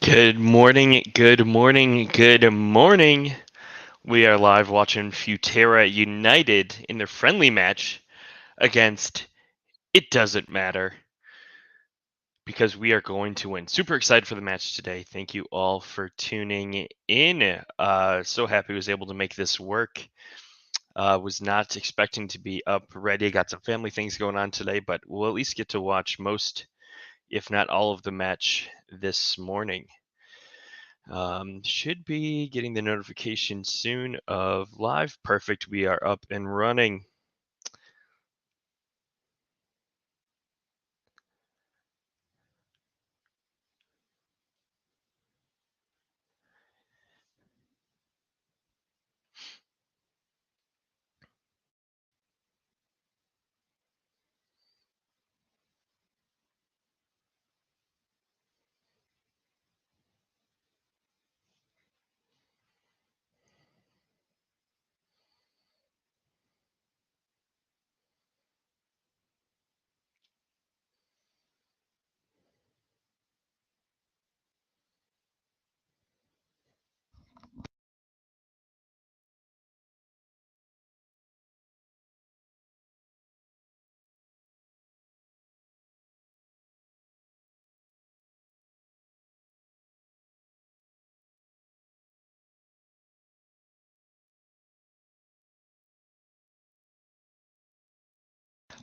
Good morning, good morning, good morning. We are live watching Futera United in their friendly match against It Doesn't Matter because we are going to win. Super excited for the match today. Thank you all for tuning in. So happy I was able to make this work. Was not expecting to be up ready. Got some family things going on today, but we'll at least get to watch most, if not all, of the match this morning. Should be getting the notification soon of live. Perfect. We are up and running.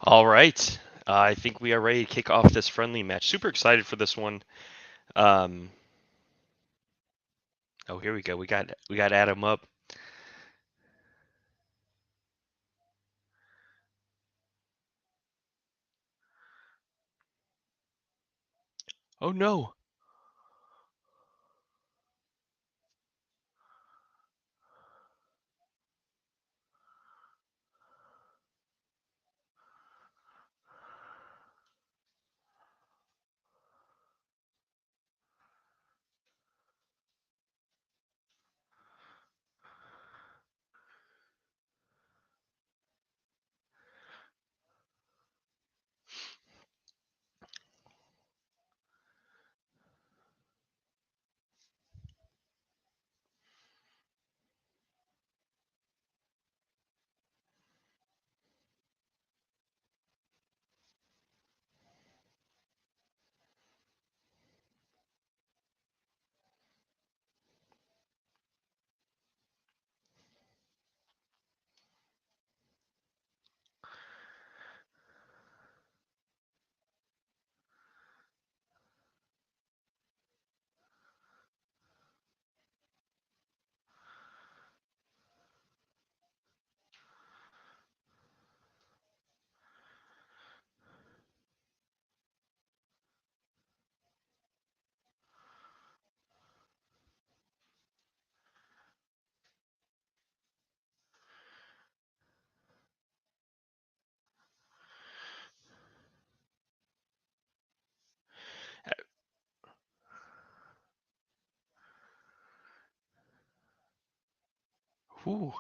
All right. I think we are ready to kick off this friendly match. Super excited for this one. Um, oh, here we go. We got Adam up. Oh no. Whew.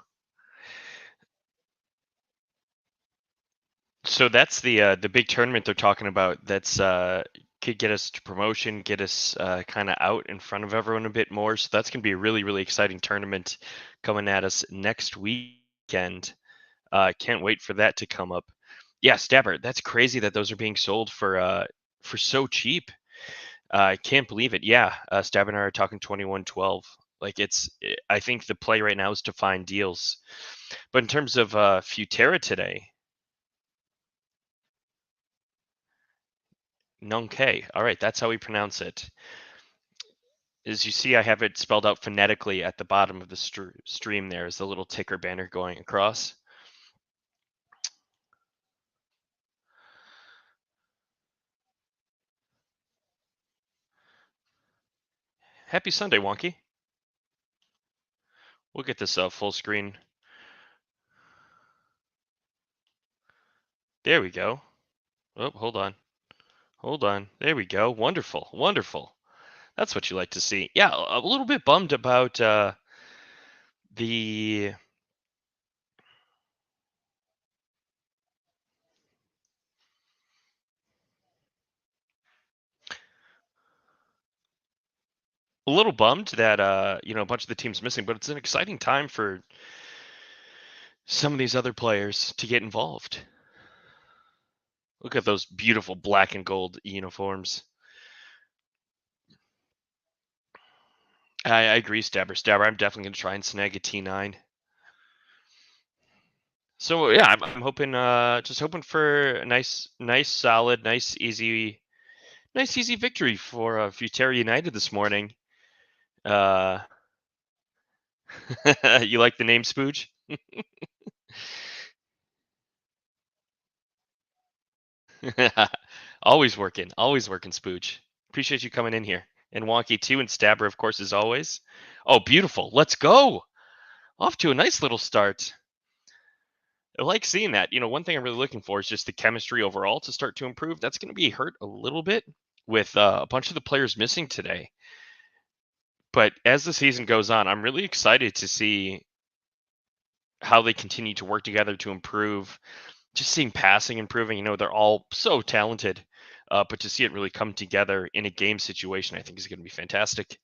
So that's the big tournament they're talking about. That's could get us to promotion, get us kind of out in front of everyone a bit more. So that's gonna be a really exciting tournament coming at us next weekend. Can't wait for that to come up. Yeah, Stabber, that's crazy that those are being sold for so cheap. I can't believe it. Yeah, Stabber and I are talking 21.12. Like I think the play right now is to find deals. But in terms of Futera today, Nongkhae. All right, that's how we pronounce it. As you see, I have it spelled out phonetically at the bottom of the stream. There is the little ticker banner going across. Happy Sunday, Wonky. We'll get this full screen. There we go. Oh, hold on. Hold on. There we go. Wonderful. Wonderful. That's what you like to see. Yeah, a little bit bummed about the little bummed that a bunch of the team's missing, but it's an exciting time for some of these other players to get involved. Look at those beautiful black and gold uniforms. I agree, Stabber. I'm definitely gonna try and snag a T9. So yeah, I'm hoping, just hoping for a nice, solid, nice easy victory for Futera United this morning. Uh, you like the name Spooge? always working, Spooge. Appreciate you coming in here. And Wonky too, and Stabber, of course, as always. Oh, beautiful. Let's go. Off to a nice little start. I like seeing that. One thing I'm really looking for is just the chemistry overall to start to improve. That's going to be hurt a little bit with a bunch of the players missing today. But as the season goes on, I'm really excited to see how they continue to work together to improve. Just seeing passing improving, they're all so talented. But to see it really come together in a game situation, I think is going to be fantastic.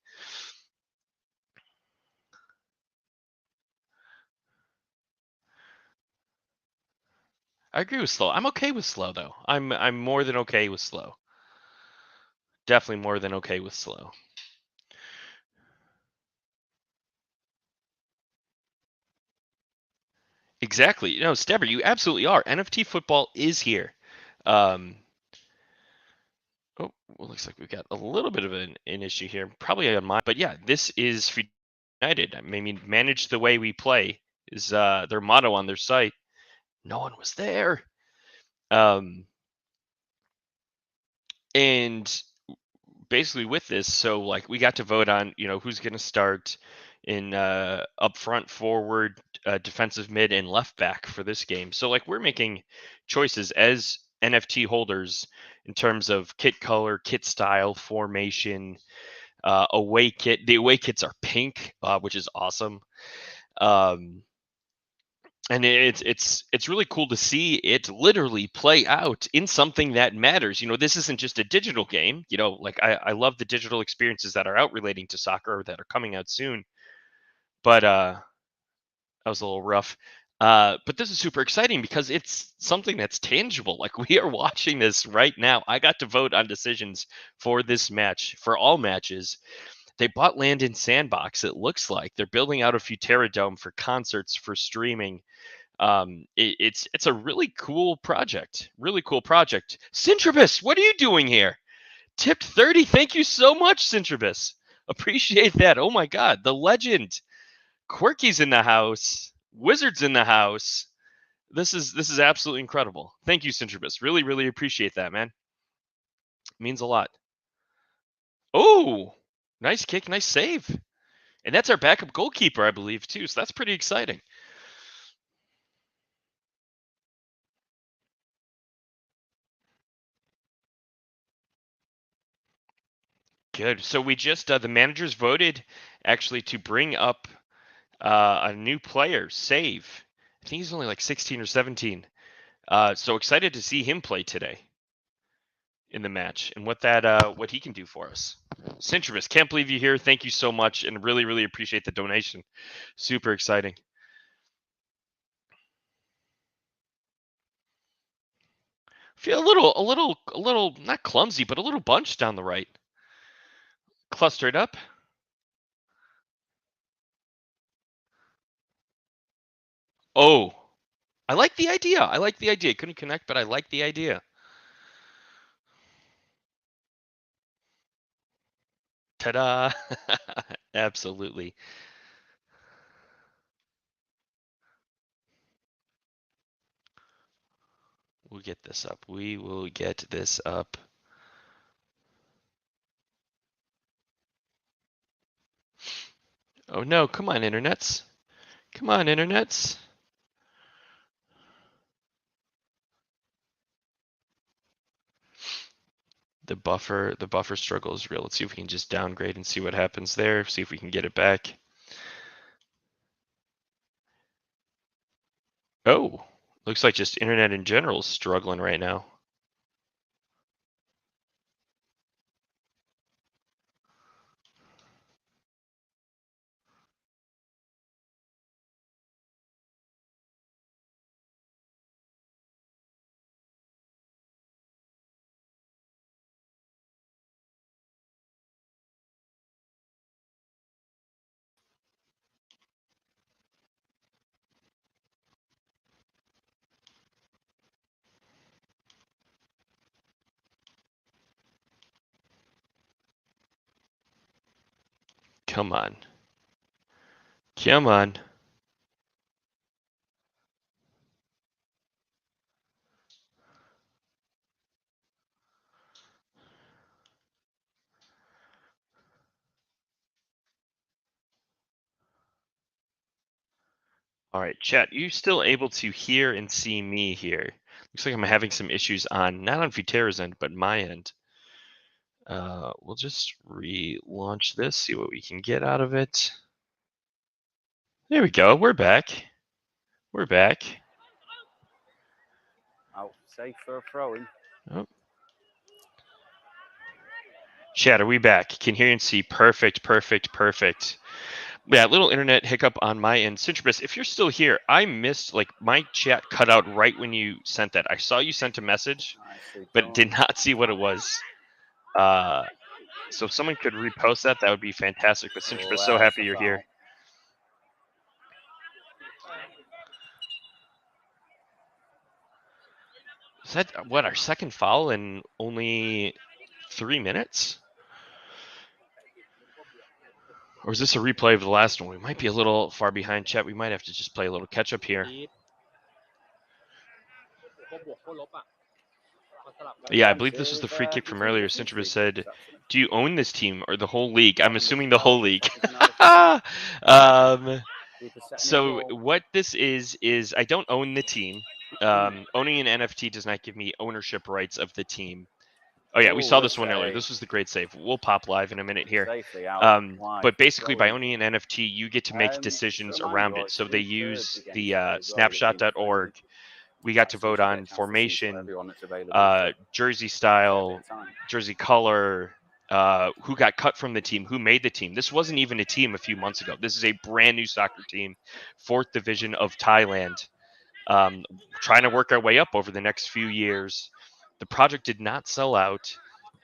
I agree with slow. I'm okay with slow though. I'm more than okay with slow. Definitely more than okay with slow. Exactly. Stabber, you absolutely are. NFT football is here. Um, oh, well, looks like we've got a little bit of an issue here, probably on mine. But yeah, this is United. I mean, manage the way we play is their motto on their site. No one was there. And basically with this, so like we got to vote on, who's going to start in up front, forward, defensive mid, and left back for this game. So like we're making choices as NFT holders in terms of kit color, kit style, formation, away kit. The away kits are pink, which is awesome. And it's really cool to see it literally play out in something that matters. This isn't just a digital game. Like I love the digital experiences that are out relating to soccer or that are coming out soon. But that was a little rough. But this is super exciting because it's something that's tangible. Like we are watching this right now. I got to vote on decisions for this match, for all matches. They bought land in Sandbox. It looks like they're building out a Futera Dome for concerts, for streaming. It's a really cool project. Really cool project. Centribus, what are you doing here? Tipped 30. Thank you so much, Centribus. Appreciate that. Oh my god, the legend. Quirky's in the house. Wizard's in the house. This is absolutely incredible. Thank you, Centribus. Really, really appreciate that, man. It means a lot. Oh, nice kick, nice save. And that's our backup goalkeeper, I believe, too. So that's pretty exciting. Good. So we just the managers voted actually to bring up a new player, Save. I think he's only like 16 or 17. So excited to see him play today in the match and what he can do for us. Centribus, can't believe you're here. Thank you so much, and really, really appreciate the donation. Super exciting. Feel a little not clumsy, but a little bunched down the right. Clustered up. Oh, I like the idea. I like the idea. Couldn't connect, but I like the idea. Ta-da! Absolutely. We'll get this up. We will get this up. Oh no, come on, internets. Come on, internets. The buffer struggle is real. Let's see if we can just downgrade and see what happens there. See if we can get it back. Oh, looks like just internet in general is struggling right now. Come on. Come on. All right, chat, you still able to hear and see me here? Looks like I'm having some issues on, not on Futera's end, but my end. We'll just relaunch this, see what we can get out of it. There we go. We're back. We're back. Out safe for a throw-in. Oh. Chat, are we back? Can hear and see. Perfect, perfect, perfect. Yeah, little internet hiccup on my end. Citrus, if you're still here, I missed, like, my chat cut out right when you sent that. I saw you sent a message, but did not see what it was. So if someone could repost that, that would be fantastic. But Citrus, so happy you're here. Is that, what, our second foul in only 3 minutes? Or is this a replay of the last one? We might be a little far behind, chat. We might have to just play a little catch-up here. Yeah, I believe this was the free kick from earlier. Citrus said, do you own this team or the whole league? I'm assuming the whole league. So what this is I don't own the team. Owning an NFT does not give me ownership rights of the team. Oh yeah, we saw this one earlier. This was the great save. We'll pop live in a minute here. But basically, by owning an NFT, you get to make decisions around it. So they use the snapshot.org. We got to vote on formation, jersey style, jersey color, who got cut from the team, who made the team. This wasn't even a team a few months ago. This is a brand new soccer team, 4th division of Thailand, trying to work our way up over the next few years. The project did not sell out,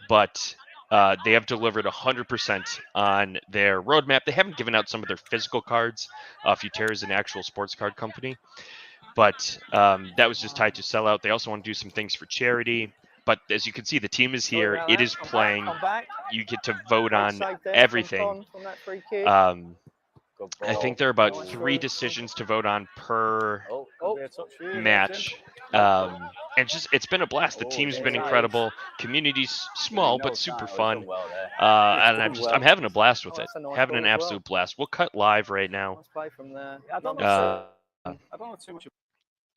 but they have delivered 100% on their roadmap. They haven't given out some of their physical cards. Futera is an actual sports card company. But that was just tied to sellout. They also want to do some things for charity. But as you can see, the team is here. It is playing. You get to vote on everything. I think there are about 3 decisions to vote on per match. And just it's been a blast. The team's been incredible. Community's small but super fun. And I'm having a blast with it. Having an absolute blast. We'll cut live right now.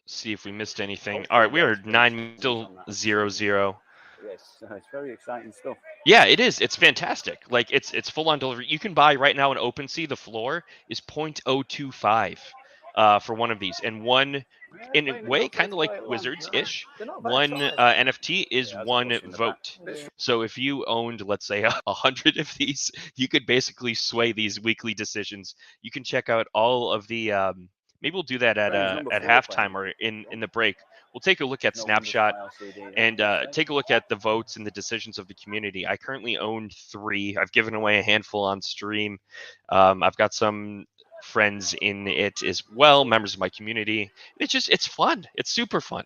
See if we missed anything. All right, we are 9 still 0-0. Yes, it's very exciting stuff. Yeah, it is. It's fantastic. Like it's full on delivery. You can buy right now in OpenSea. The floor is 0.025 for one of these, and one in a way kind of like Wizards-ish. One NFT is one vote. So if you owned, let's say, 100 of these, you could basically sway these weekly decisions. You can check out all of the. Maybe we'll do that at halftime or in the break. We'll take a look at Snapshot and take a look at the votes and the decisions of the community. I currently own 3. I've given away a handful on stream. I've got some friends in it as well, members of my community. It's fun. It's super fun.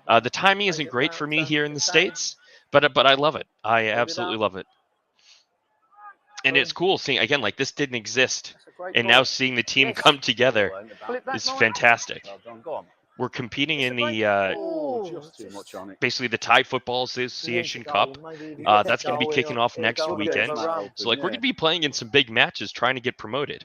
The timing isn't great for me here in the States, but I love it. I absolutely love it. And it's cool seeing, again, like this didn't exist. And now seeing the team come together is fantastic. We're competing in the basically the Thai Football Association Cup. That's going to be kicking off next weekend. So like we're going to be playing in some big matches trying to get promoted.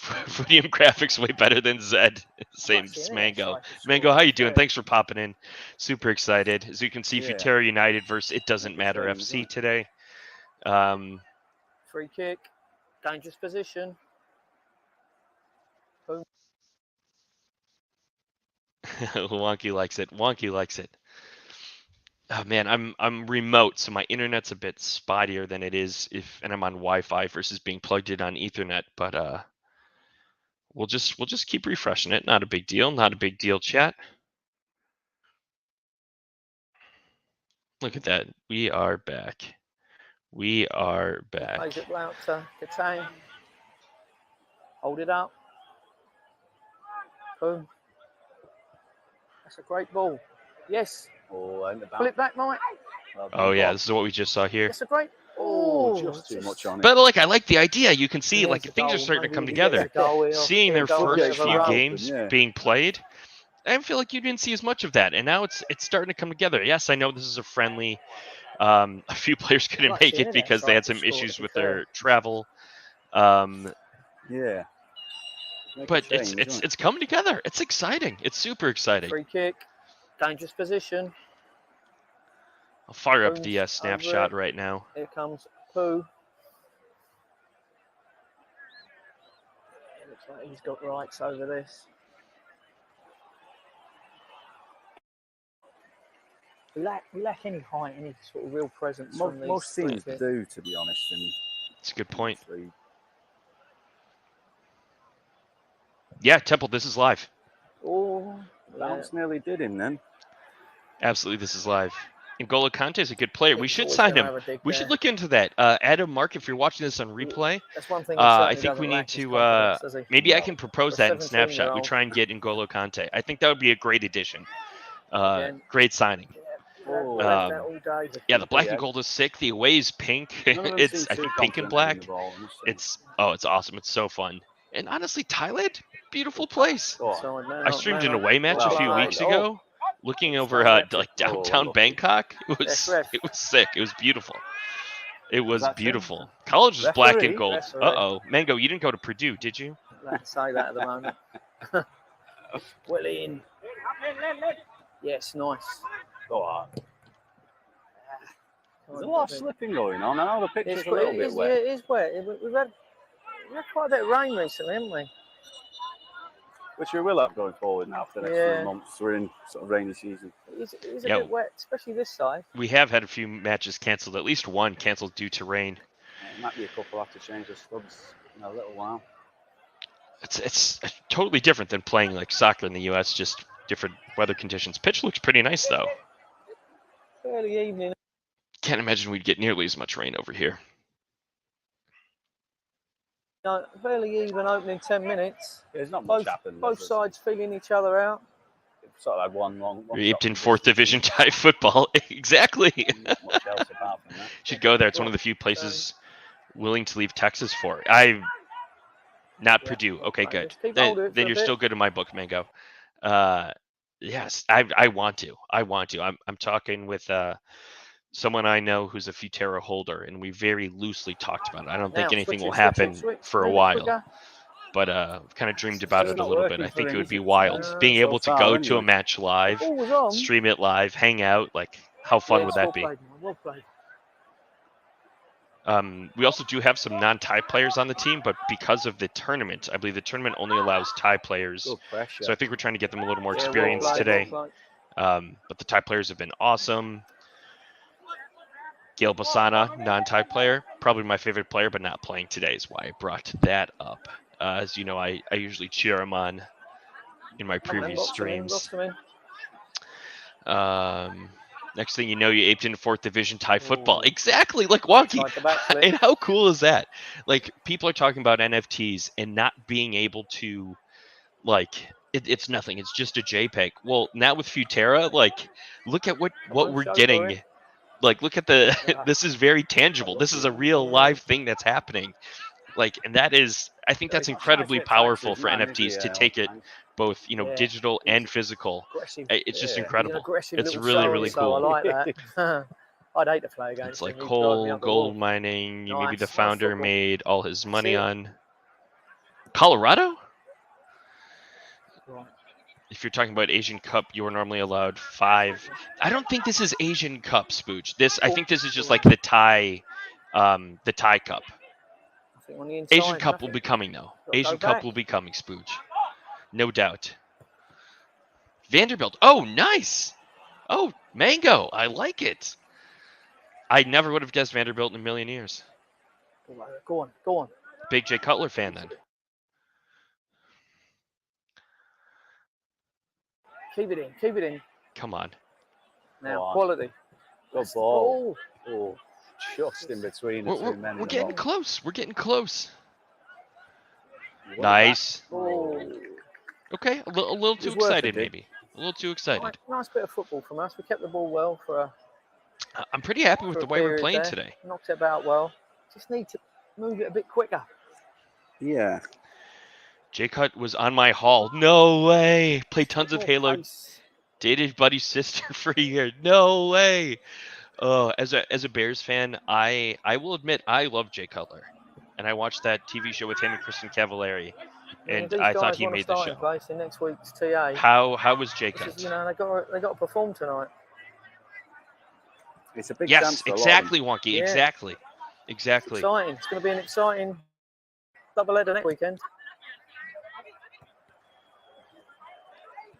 Fudium graphics way better than Zed. Same Mango. Mango, how you doing? Thanks for popping in. Super excited. As you can see, Futera United versus It Doesn't Matter FC today. Free kick, dangerous position. Boom. Wonky likes it. Wonky likes it. Oh man, I'm remote, so my internet's a bit spottier than it is and I'm on Wi-Fi versus being plugged in on Ethernet. But we'll just keep refreshing it. Not a big deal. Not a big deal, chat. Look at that. We are back. We are back. Plays it out to Katang. Hold it up. Boom. That's a great ball. Yes. Oh, and the Pull it back, Mike. Oh yeah, this is what we just saw here. It's a great. Oh, just too much on it. But like, I like the idea. You can see There's like a things are goal. starting to come Maybe he gets together. a goal here. Seeing He'll their go first over few the road. games Yeah. being played, I feel like you didn't see as much of that, and now it's starting to come together. Yes, I know this is a friendly. A few players couldn't Rush make it, it innit? because So they I had just some thought, issues to be with fair. their travel. Um, Yeah. Make but a change, isn't it? it's coming together. It's exciting. It's super exciting. Free kick. Dangerous position. I'll fire up Booms the over snapshot it. right now. Here comes Pooh. It looks like he's got rights over this. We lack any height, any sort of real presence from these Most teams three. do, to be honest. And It's a good point. obviously, Yeah, Temple, this is live. Oh, Bounce nearly did him then. Absolutely, this is live. N'Golo Kante is a good player. We He's should always sign gonna him. have a dig We there. should look into that. Adam, Mark, if you're watching this on replay, That's one thing. He I certainly think we doesn't need lack his to. confidence, does he? Maybe I No. can propose For a that in Snapchat. We 17-year-old. try and get N'Golo Kante. I think that would be a great addition. Again. Great signing. We'll have that all day. Yeah, the black and Yeah. gold is sick. The away is pink. None of them It's seem I too think pink and confident black. heading the ball, I must say. It's awesome. It's so fun. And honestly, Thailand, beautiful place. Oh, So, I streamed an away match Well a few played. weeks Oh. ago, looking over Sorry, like Oh, downtown lucky. Bangkok. It was Yes, ref. sick. It was beautiful. It was that true? beautiful. College was black and Referee, gold. referee. Uh-oh. Mango, you didn't go to Purdue, did you? Let's say that at the moment. Well in. Yes, nice. Go on. There's a lot of slipping going on. I know the pitch is a little bit wet. Yeah, it is wet. We've had quite a bit of rain recently, haven't we? Which we will have going forward now for the next Yeah. few months. We're in sort of rainy season. It is a Yeah. bit wet, especially this side. We have had a few matches canceled, at least one canceled due to rain. It might be a couple have to change the subs in a little while. It's totally different than playing like soccer in the US, just different weather conditions. Pitch looks pretty nice though. Early evening. Can't imagine we'd get nearly as much rain over here. No, fairly even opening 10 minutes. There's not much Both, happened. both sides feeling each other out. Sort of had one long. We aped in 4th Division Thai football. Exactly. Not much else apart from that. Should go there. It's one of the few places willing to leave Texas for. Not Purdue. Okay, Right, good. just keep hold of it for Then a you're bit. still good in my book, Mango. Yes, I want to. I'm talking with someone I know who's a Futera holder, and we very loosely talked about it. I don't think Now, anything switch will it, happen switch it, for a move it while, quicker. but I've kind of dreamed about It's it a not little bit. working I for think it him, would is be it? wild. Being So able to far, go to a anyway. match live, Ball was on. stream it live, hang out, like how fun would that well be? Played, man, well played. We also do have some non-Thai players on the team, but because of the tournament, I believe the tournament only allows Thai players. Good pressure. So I think we're trying to get them a little more Yeah, well experience played, today. well played. But the Thai players have been awesome. Gail Basana, non-Thai player, probably my favorite player, but not playing today is why I brought that up. As you know, I usually cheer him on in my Come on, previous box him in, streams. box him in. Next thing you know, you aped into 4th Division Thai football. Exactly, like wonky. Tried the backflip. And how cool is that? Like, people are talking about NFTs and not being able to, like, it's nothing. It's just a JPEG. Well, now with Futera, like, look at what on, we're show for getting. it. Like, look at the. Yeah. This is very tangible. This is a real live thing that's happening. Like, and that is, I think that's incredibly powerful for NFTs to take it both, Yeah. digital and physical. Aggressive. It's just Yeah. incredible. Aggressive It's little really, soul, really so cool. I like that. I'd hate to play against It's like him. He'd drive me coal, up the gold wall. mining. Maybe Nice, the nice founder football. made all his money it. on. Colorado? Right. If you're talking about Asian Cup, you are normally allowed 5. I don't think this is Asian Cup, Spooch. I think this is just like the Thai Cup. Nothing on the inside, Asian Cup will nothing. be coming though. Gotta go Asian Cup back. will be coming, Spooch. No doubt. Vanderbilt. Oh, nice. Oh, Mango. I like it. I never would have guessed Vanderbilt in a million years. Go on, go on. Big Jay Cutler fan then. Keep it in, keep it in. Come on. Now, Go on. quality. Good ball. Oh, just in between the two men. We're getting close. We're getting close. Well, Nice. Oh. Okay, a little too was worth excited it, maybe. A little too excited. Nice bit of football from us. We kept the ball well for I'm pretty happy with for the a way we're period playing there. today. Knocked it about well. Just need to move it a bit quicker. Yeah. J-Cut was on my hall. No way. Played tons of More Halo. pace. Dated Buddy's sister for a year. No way. Oh, as a Bears fan, I will admit I love Jay Cutler, and I watched that TV show with him and Kristen Cavallari, I mean, and if these I thought guys he want to made the start in show. place in next week's TA, How was Jay this is, Cut? you know, they got to perform tonight. It's a big Yes, chance for exactly, a lot of them. Wonky. Yeah. Exactly. Exciting. It's going to be an exciting doubleheader next weekend.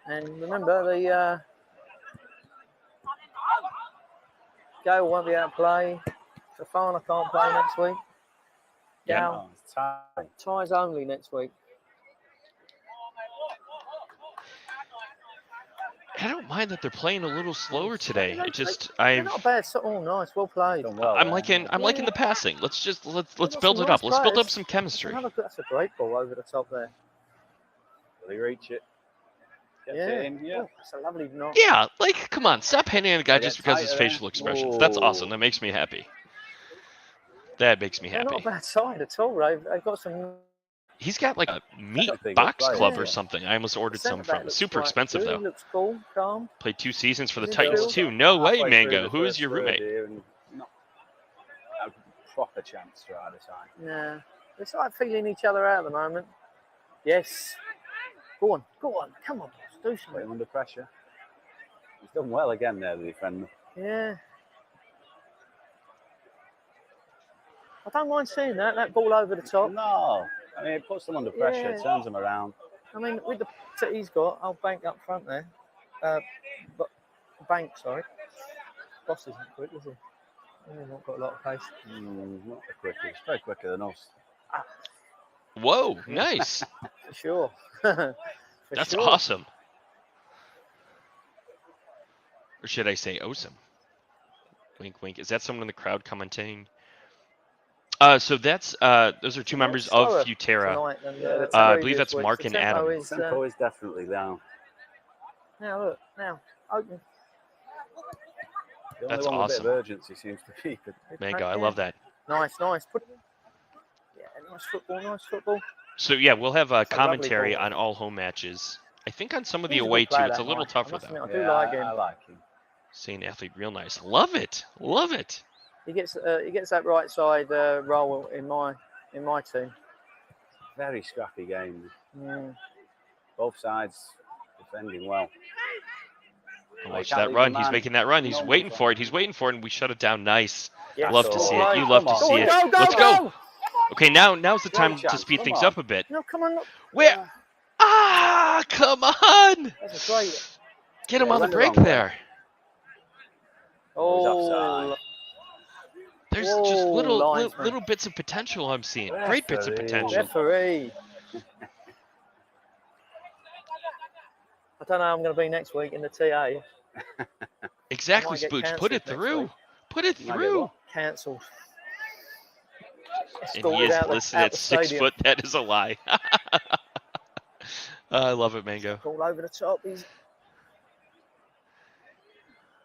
And remember, the Gale won't be out to play. Fafana can't play next week. Yep. Gale, Oh, it's time. ties only next week. I don't mind that they're playing a little slower today. It just They're not bad. Oh, nice. Well played. Done well I'm there. liking the passing. Let's got build some it nice up. Let's build up players. some chemistry. That's a great ball over the top there. Will he reach it? Gets Yeah. it in, yeah. Oh, that's a lovely knock. Yeah, like come on, stop hitting the guy They just get because of his tighter, facial eh? expressions. That's awesome. Ooh. That makes me happy. That makes me They're not a happy. bad side at all. They've got some. He's got like a meat Got big box players, club yeah. or something. I almost ordered some Centre back from. looks Super quite expensive good. though. He looks cool, calm. Played 2 seasons for the He's Titans built. too. No way, Halfway through Mango. the Who is first your third roommate? here and not a proper chance for either side. Yeah. It's like feeling each other out at the moment. Yes. Go on. Come on, boss. Do Put him something. under pressure. He's done well again there, the defender. Yeah. I don't mind seeing that ball over the top. No. I mean, it puts them under pressure, Yeah. turns them around. I mean, with the that he's got, I'll bank up front there. But bank, sorry. Boss isn't quick, is he? He's not got a lot of pace. Not the quickest. Very quicker than us. Whoa, nice. For sure. For That's sure. awesome. Or should I say awesome? Wink, wink. Is that someone in the crowd commenting? So that's those are two members of Slower Futera. tonight than, Yeah, the I tempo believe that's previous Mark weeks. and The tempo Adam. is, Tempo is definitely down. now look, open. The only That's one with a bit awesome. of urgency seems to be. Mango, I love that. Nice. Put it in. Yeah, nice football. So yeah, we'll have a lovely commentary ball. on all home matches. I think on some of the He's a away good player, too. It's a that little guy. tougher I must though. admit, I do like him. I like him. Seeing athlete, real nice. Love it. Love it. He gets that right side role in my team. Very scrappy game. Mm. Both sides defending well. Watch can't that leave run. the He's man. making that run. He's No waiting man's for on. it. He's waiting for it, and we shut it down. Nice. Yes. Love to That's see all. it. You love to Come see on. it. Go, Let's go. Okay, now's the One time to chance. speed Come things on. up a bit. No, come on. Where? Come on. That's a great. Get him Yeah, on the went the break wrong way. there. Oh, he's Oh, offside. There's Whoa, just linesman. little bits of potential I'm seeing. Great bits of Referee. potential. referee. I don't know how I'm going to be next week in the TA. Exactly, might get Spooch. Put it cancelled next through. week. Put it You might get through. what? Cancelled. And he Escorted is out listed out at the 6 stadium. foot. That is a lie. I love it, Mango. All over the top.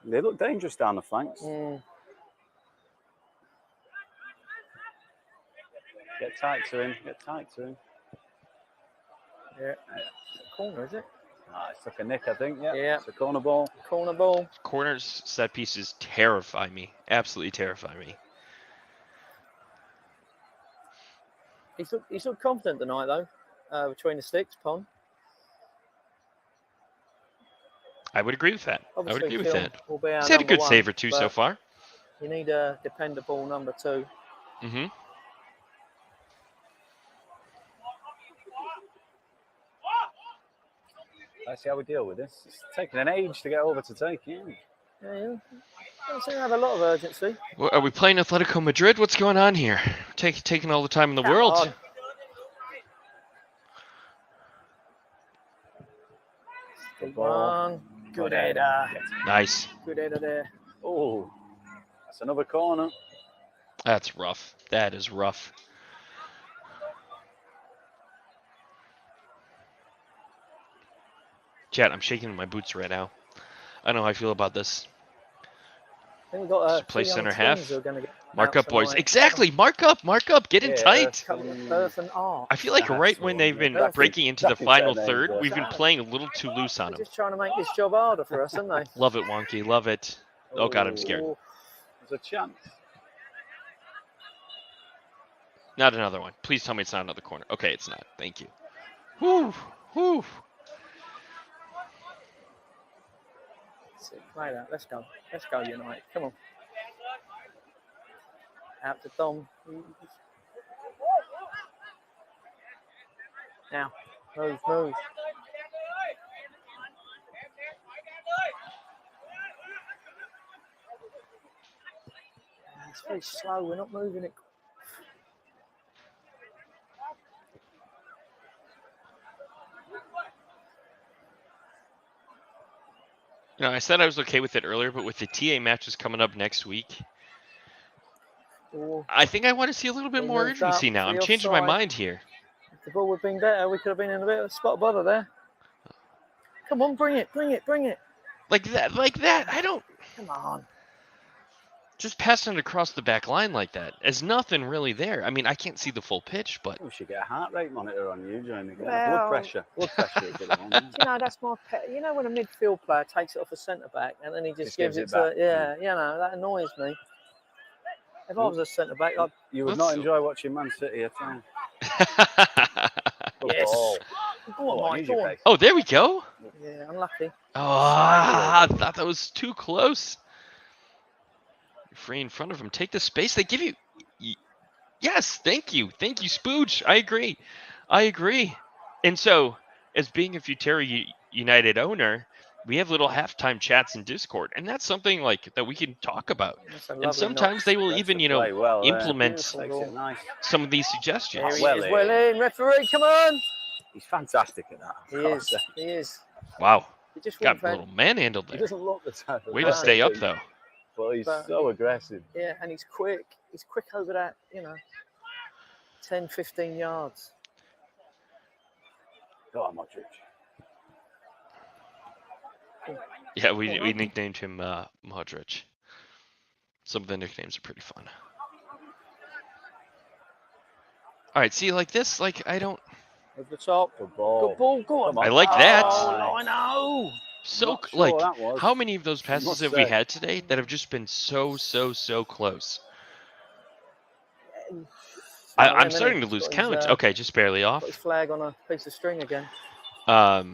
They look dangerous down the flanks. Get tight to him. Yeah. Corner, is it? It's took a nick, I think. Yeah. Yeah. It's a corner ball. Corner ball. Corners, set pieces terrify me. Absolutely terrify me. He's looked confident tonight, though, between the sticks, Pon. I would agree with that. Obviously, with Phil that. will be our He's had a number good one, save or two so but far. You need a dependable number 2. Mm-hmm. Let's see how we deal with this. It's taking an age to get over to take. Yeah. Yeah. Don't seem to have a lot of urgency. Well, are we playing Atletico Madrid? What's going on here? Taking all the time in the Come world. on. Good Come on. Good header. Nice. Good header there. Oh, that's another corner. That's rough. That is rough. Chat, I'm shaking in my boots right now. I don't know how I feel about this. think we've got Just play two young center twins half. who are going to get Mark out up, boys. tonight. Exactly. Mark up. Get in tight. Earth and Art. I feel like That's right when one. they've been Cracking- breaking into the cracking final set of third, names we've been there. playing a little too loose on They're them. just trying to make this job harder for us, aren't they? Love it, Wonky. Love it. Oh, God, I'm scared. Oh, There's a chance. Not another one. Please tell me it's not another corner. Okay, it's not. Thank you. Whew. Whew. play that. Let's go. Let's go, United. Come on. Out to Dom. Now, move. It's very slow. We're not moving it. You know, I said I was okay with it earlier, but with the TA matches coming up next week, I think I want to see a little bit more urgency now. I'm changing my mind here. If the ball would have been better, we could have been in a bit of a spot bother there. Come on, bring it. Like that. I don't. Come on. Just passing it across the back line like that. There's nothing really there. I mean, I can't see the full pitch, but We should get a heart rate monitor on you during the game. Well- Blood pressure. Is what I want. You know, that's my pet. You know, when a midfield player takes it off a centre back and then he just gives it back. to, yeah, you know, that annoys me. If I was a centre back, I'd, You would Let's- not enjoy watching Man City at all. Good Yes. ball. go on, Mike, go on. Oh, there we go. Yeah, unlucky. Oh, I thought that was too close. You're free in front of him. Take the space. They give you. Yes, thank you, Spooge. I agree. And so, as being a Futera United owner, we have little halftime chats in Discord, and that's something like that we can talk about. That's a And lovely sometimes knock. they will That's even, to you know, play well there. implement Beautiful Makes it nice. some of these There suggestions. he Well is, in. well in. Referee, come on. He's fantastic at that. He is. Wow, He just got wouldn't a little manhandled He there. doesn't look the type of Way guy to stay up to- though. But he's But- so aggressive. Yeah, and he's quick. He's quick over that, 10, 15 yards. Go on, Modric. Yeah, we nicknamed him Modric. Some of the nicknames are pretty fun. All right, see, like this, like I don't. Over the top. Good ball. Good ball, go on. Come on. I like that. Oh, I know. So Not sure like, that was. how many of those passes must have we say. had today that have just been so close? I'm starting to lose count. Okay, just barely off. Got his flag on a piece of string again. There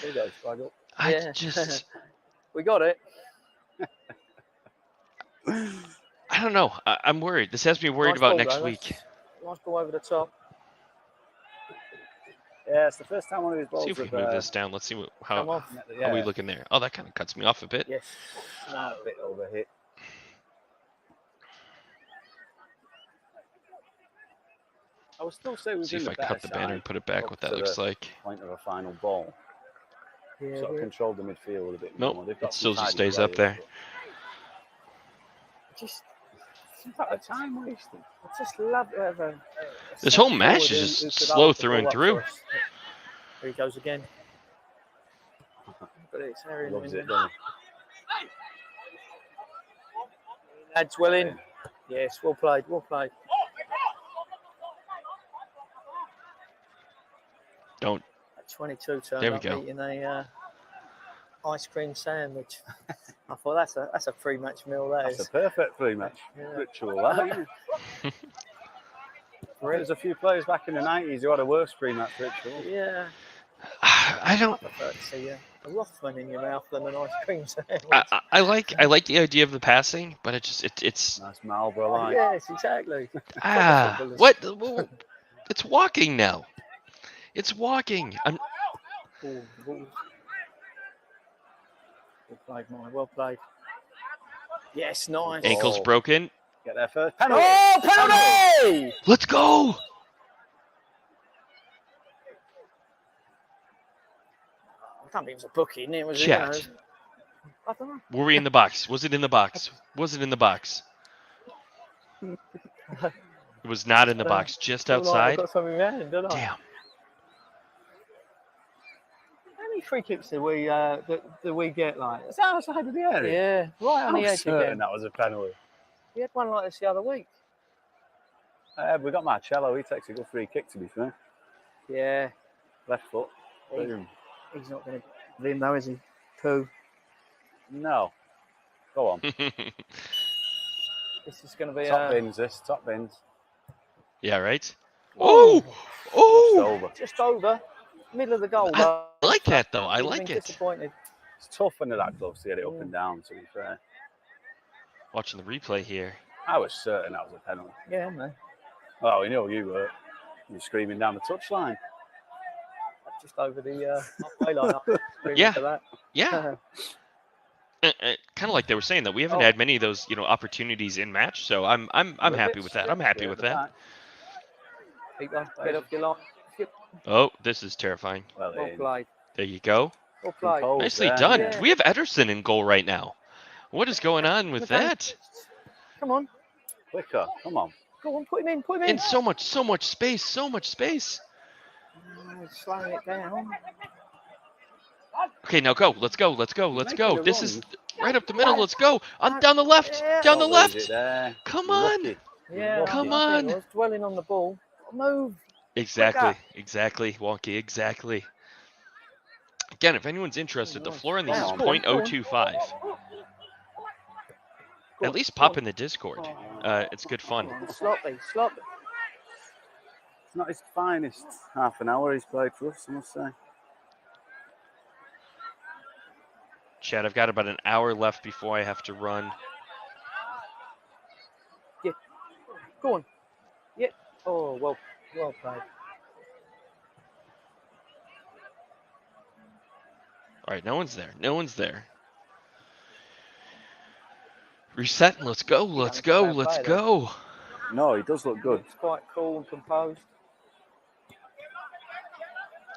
you go, struggle. I Yeah. just, We got it. I don't know. I'm worried. This has me worried Nice about ball, next though. week. Nice ball over the top. Yeah, it's the first time one of his balls See if we have, can move this down. Let's see Come how on. are we looking there. Oh, that kind of cuts me off a bit. Yes. No, a bit overhit. I would still say we're See in if the I better cut the banner side and put it back. up What that to looks the like. point of a final ball. Yeah, Sort of controlled the midfield a bit Nope, more. They've got it still some just tidy stays up players, there. just, but it's about time wasting. I just love whoever. This whole match is just slow through and through. Here he goes again. But it's Harry. Loves it, doesn't Lads, well in. Yes, well played. Don't. At 22 turned There we up go. eating a ice cream sandwich. I thought that's a pre-match meal. That That's is. a perfect pre-match Yeah. ritual. That, isn't it? There's a few players back in the 90s who had a worse pre-match ritual. Yeah. I don't. I prefer to see a Rothman in your mouth than an ice cream sandwich. I like the idea of the passing, but it's Nice Marlboro light. Yes, exactly. what? It's walking now. It's walking. Ball. Well played, Mike. Well played. Yes, nice. Ankle's broken. Get there first. Penalty. Oh, penalty! Let's go. I can't believe it was a bookie, innit? It was, Checked. I don't know. Were we in the box? Was it in the box? Was it in the box? It was not in the box. Just Feel like I've outside. got something in my hand, don't I? Damn. many free kicks do we get like? It's outside of the area. Yeah, right on I'm the edge certain again. that was a penalty. We had one like this the other week. We got Marcello. He takes a good free kick, to be fair. Yeah, Left foot. He- Boom. he's not going to win though, is he? Pooh. No. Go on. This is going to be Top bins, this. Top bins. Yeah, right? Oh, Oh! just over. Middle of the goal. I though. like that, though. I He'd have like been it. Disappointed. It's tough when they're that close to get it up and down, to be fair. Watching the replay here. I was certain that was a penalty. Yeah, man. Oh, we know you were. You were screaming down the touchline. Just over the halfway line. Yeah. For that. Yeah. Kind of like they were saying that we haven't had many of those, opportunities in match. So I'm happy with that. I'm happy with that. Keep that bit up your line. Oh, this is terrifying. Well played. There you go. Well played. Nicely done. We have Ederson in goal right now. What is going on with that? Come on. Quicker. Come on. Go on, put him in. Put him in. And so much space. Slowing it down. Okay, now go. Let's go. This is right up the middle. Let's go. Down the left. Down the left. Come on. Yeah. Come I on. think I was dwelling on the ball. Move. Exactly, Wonky. Exactly. Again, if anyone's interested, the floor on these is 0.025. At least pop in the Discord. It's good fun. Sloppy. It's not his finest half an hour he's played for us, I must say. Chad, I've got about an hour left before I have to run. Yeah. Go on. Yeah. Oh, well played. All right, no one's there. Reset. Let's go. No, he does look good. It's quite cool and composed.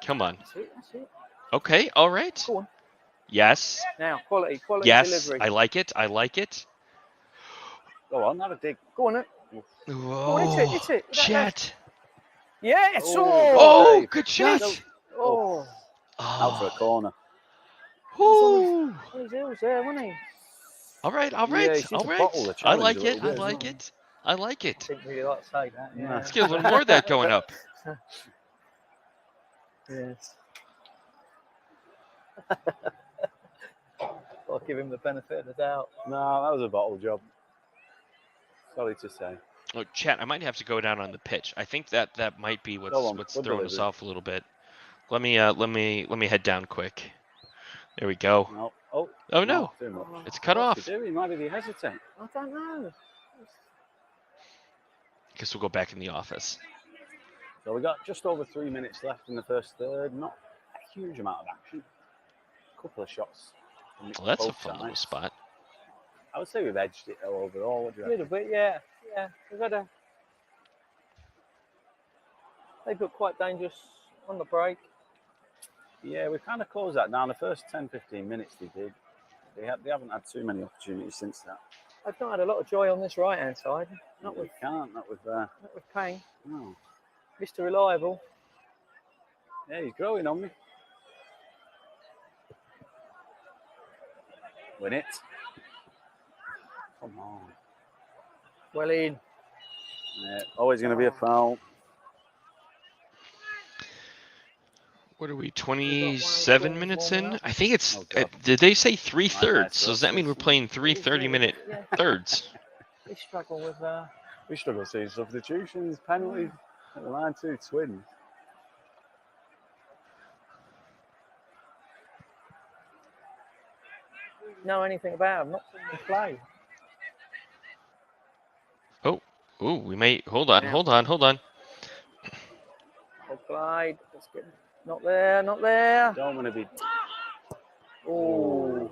Come on. That's it. Okay, all right. Go on. Yes. Now, quality Yes, delivery. I like it. Go on, have a dig. Go on, Whoa. it's it. Chat. Yes. Oh, good shot. Oh. Out for a corner. Woo. He's heels there, wasn't he? All right. Yeah, he seems to bottle the I challenge like a it. little bit as I like it. Didn't really like to say that. Yeah. Let's get a little more of that going up. Yes. I'll give him the benefit of the doubt. No, that was a bottle job. Sorry to say. Oh, chat. I might have to go down on the pitch. I think that might be what's throwing us off a little bit. Let me head down quick. There we go. No. Oh no, it's cut off. What's he doing? Why did he hesitate? I don't know. Guess we'll go back in the office. So we got just over 3 minutes left in the first third. Not a huge amount of action. A couple of shots. Well, that's a fun little spot. I would say we've edged it overall. What do you A little bit, yeah. We've had they look quite dangerous on the break. Yeah, we kind of closed that down. The first 10-15 minutes they did. They haven't had too many opportunities since that. I've not had a lot of joy on this right-hand side. Not with Payne. No. Mr. Reliable. Yeah, he's growing on me. Win it. Come on. Well in. Yeah, always going to be a foul. What are we, 27 minutes in? I think it's, did they say 3/3? So does that mean we're playing 3 30-minute thirds? We struggle with We struggle seeing substitutions, penalties, at the line 2 twins. know anything about them, not seen them play. Oh, we may, hold on. Well played. Let's get, not there. Don't want to be. Oh.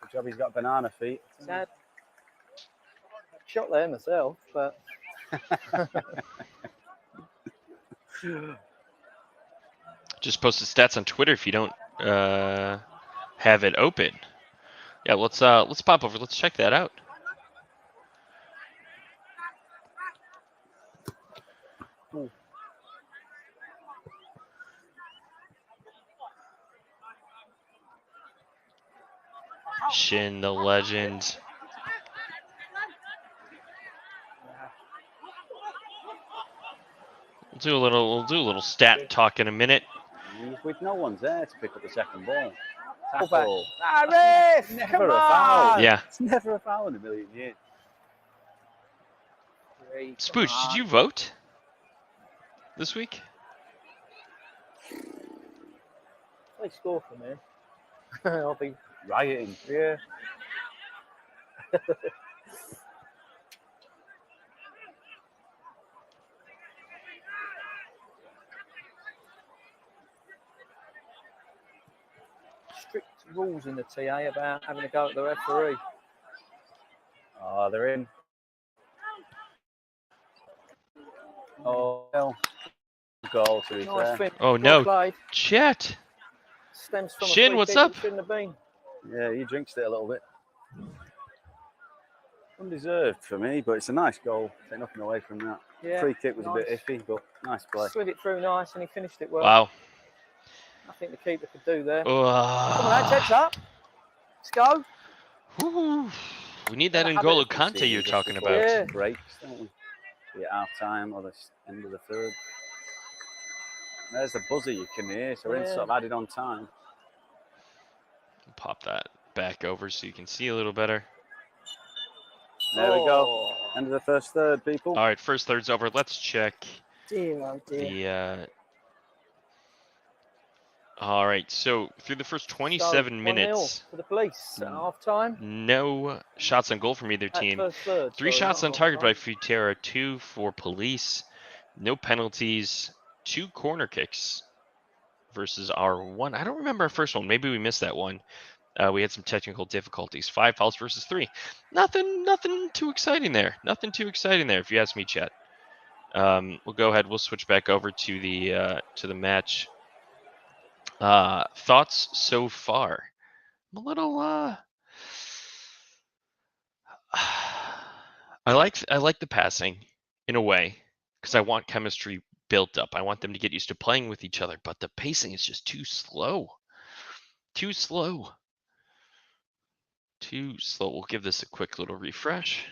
Good job he's got banana feet. Sad. Shot there myself, but. Just posted stats on Twitter if you don't have it open. Yeah, let's pop over. Let's check that out. Shin, the legend. We'll do a little stat talk in a minute. With no one's there to pick up the second ball. Pull back. Tackle. Ah, ref! Never Come a foul. on! Yeah. It's never a foul in a million years. Come Spooch, did on. you vote this week? They score for me. I'll be, Rioting. yeah. Strict rules in the TA about having to go at the referee. Oh, they're in. Oh, well. Goal to be Nice fair. finish. Oh, Well no. played. Chet. Stems from Shin, a free what's kick up? that shouldn't have been. Yeah, he drinks it a little bit. Undeserved for me, but it's a nice goal. Take nothing away from that. Yeah, Free kick was a nice. bit iffy, but nice play. Slid it through nice and he finished it well. Wow. Nothing the keeper could do there. Come on, that Chet's up. Let's go. Whew. We need that Got a habit N'Golo of Kante conceding you're just talking before about. Yeah. breaks, don't we? Be at half time or the end of the third. There's the buzzer you can hear, so we're in sort of added on time. Pop that back over so you can see a little better. There we go. End of the first third, people. All right, first third's over. Let's check Dear, oh dear. the. All right, so through the first 27 1-0 minutes, for the police at half time. no shots on goal from either team. First third, 3 sorry, shots not on target by half-time. Futera, 2 for police. No penalties, 2 corner kicks versus our 1. I don't remember our first one. Maybe we missed that one. We had some technical difficulties. 5 fouls versus 3. Nothing too exciting there. Nothing too exciting there, if you ask me, Chet. We'll go ahead. We'll switch back over to the match. Thoughts so far? I'm a little. I like the passing in a way because I want chemistry built up. I want them to get used to playing with each other, but the pacing is just too slow. Too slow. Too slow. We'll give this a quick little refresh.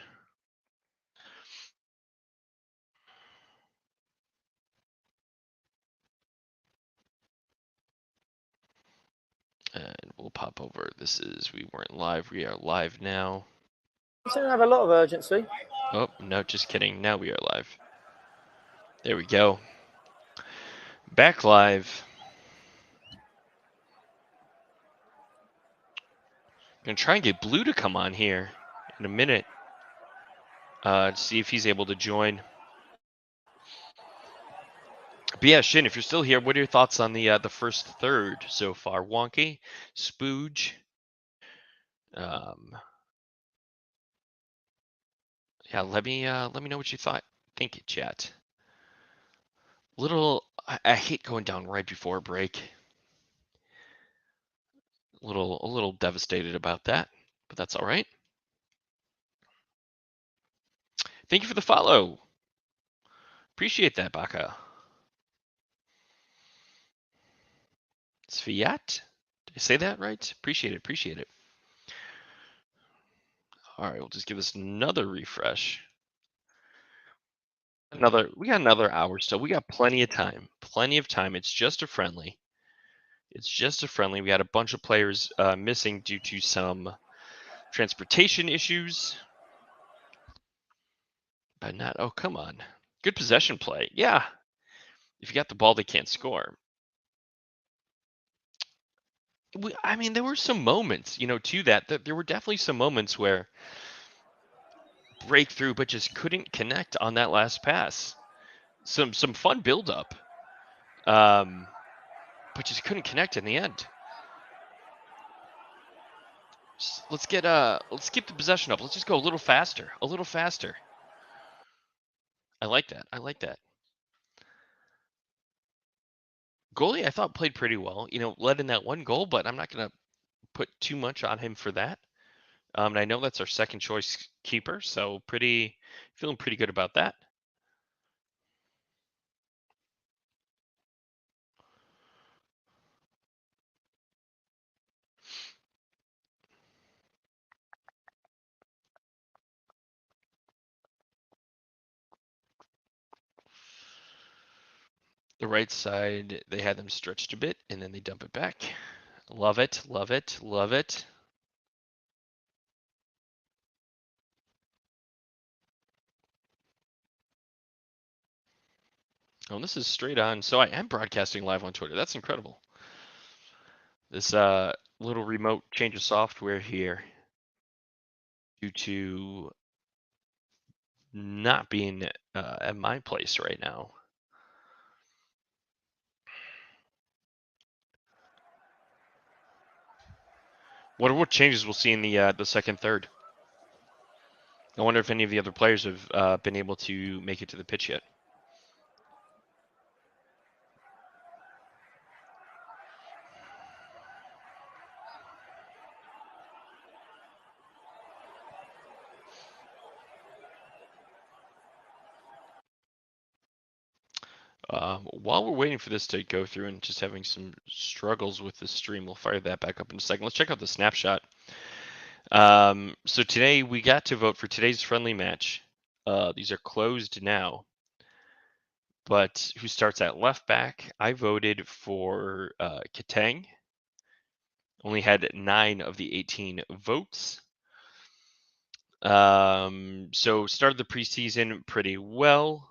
And we'll pop over. We weren't live. We are live now. You seem to have a lot of urgency. Oh, no, just kidding. Now we are live. There we go. Back live. Gonna try and get Blue to come on here in a minute. To see if he's able to join. But yeah, Shin, if you're still here, what are your thoughts on the first third so far? Wonky, Spooge. Yeah, let me know what you think, chat. I hate going down right before break. A little devastated about that, but that's all right. Thank you for the follow. Appreciate that, Baka. Sviat? Did I say that right? Appreciate it. All right, we'll just give this another refresh. We got another hour still. We got plenty of time. It's just a friendly. We had a bunch of players missing due to some transportation issues. But not, oh, come on. Good possession play. Yeah. If you got the ball, they can't score. I mean, there were some moments, to that there were definitely some moments where breakthrough, but just couldn't connect on that last pass. Some fun build-up. But just couldn't connect in the end. Let's keep the possession up. Let's just go a little faster. I like that. Goalie, I thought played pretty well. Led in that one goal, but I'm not gonna put too much on him for that. And I know that's our second choice keeper, so feeling pretty good about that. The right side, they had them stretched a bit, and then they dump it back. Love it, love it, love it. Oh, this is straight on. So I am broadcasting live on Twitter. That's incredible. This little remote change of software here due to not being at my place right now. What changes we'll see in the second third? I wonder if any of the other players have been able to make it to the pitch yet. While we're waiting for this to go through and just having some struggles with the stream, we'll fire that back up in a second. Let's check out the snapshot. So today we got to vote for today's friendly match. These are closed now. But who starts at left back? I voted for Katang. Only had 9 of the 18 votes. So started the preseason pretty well.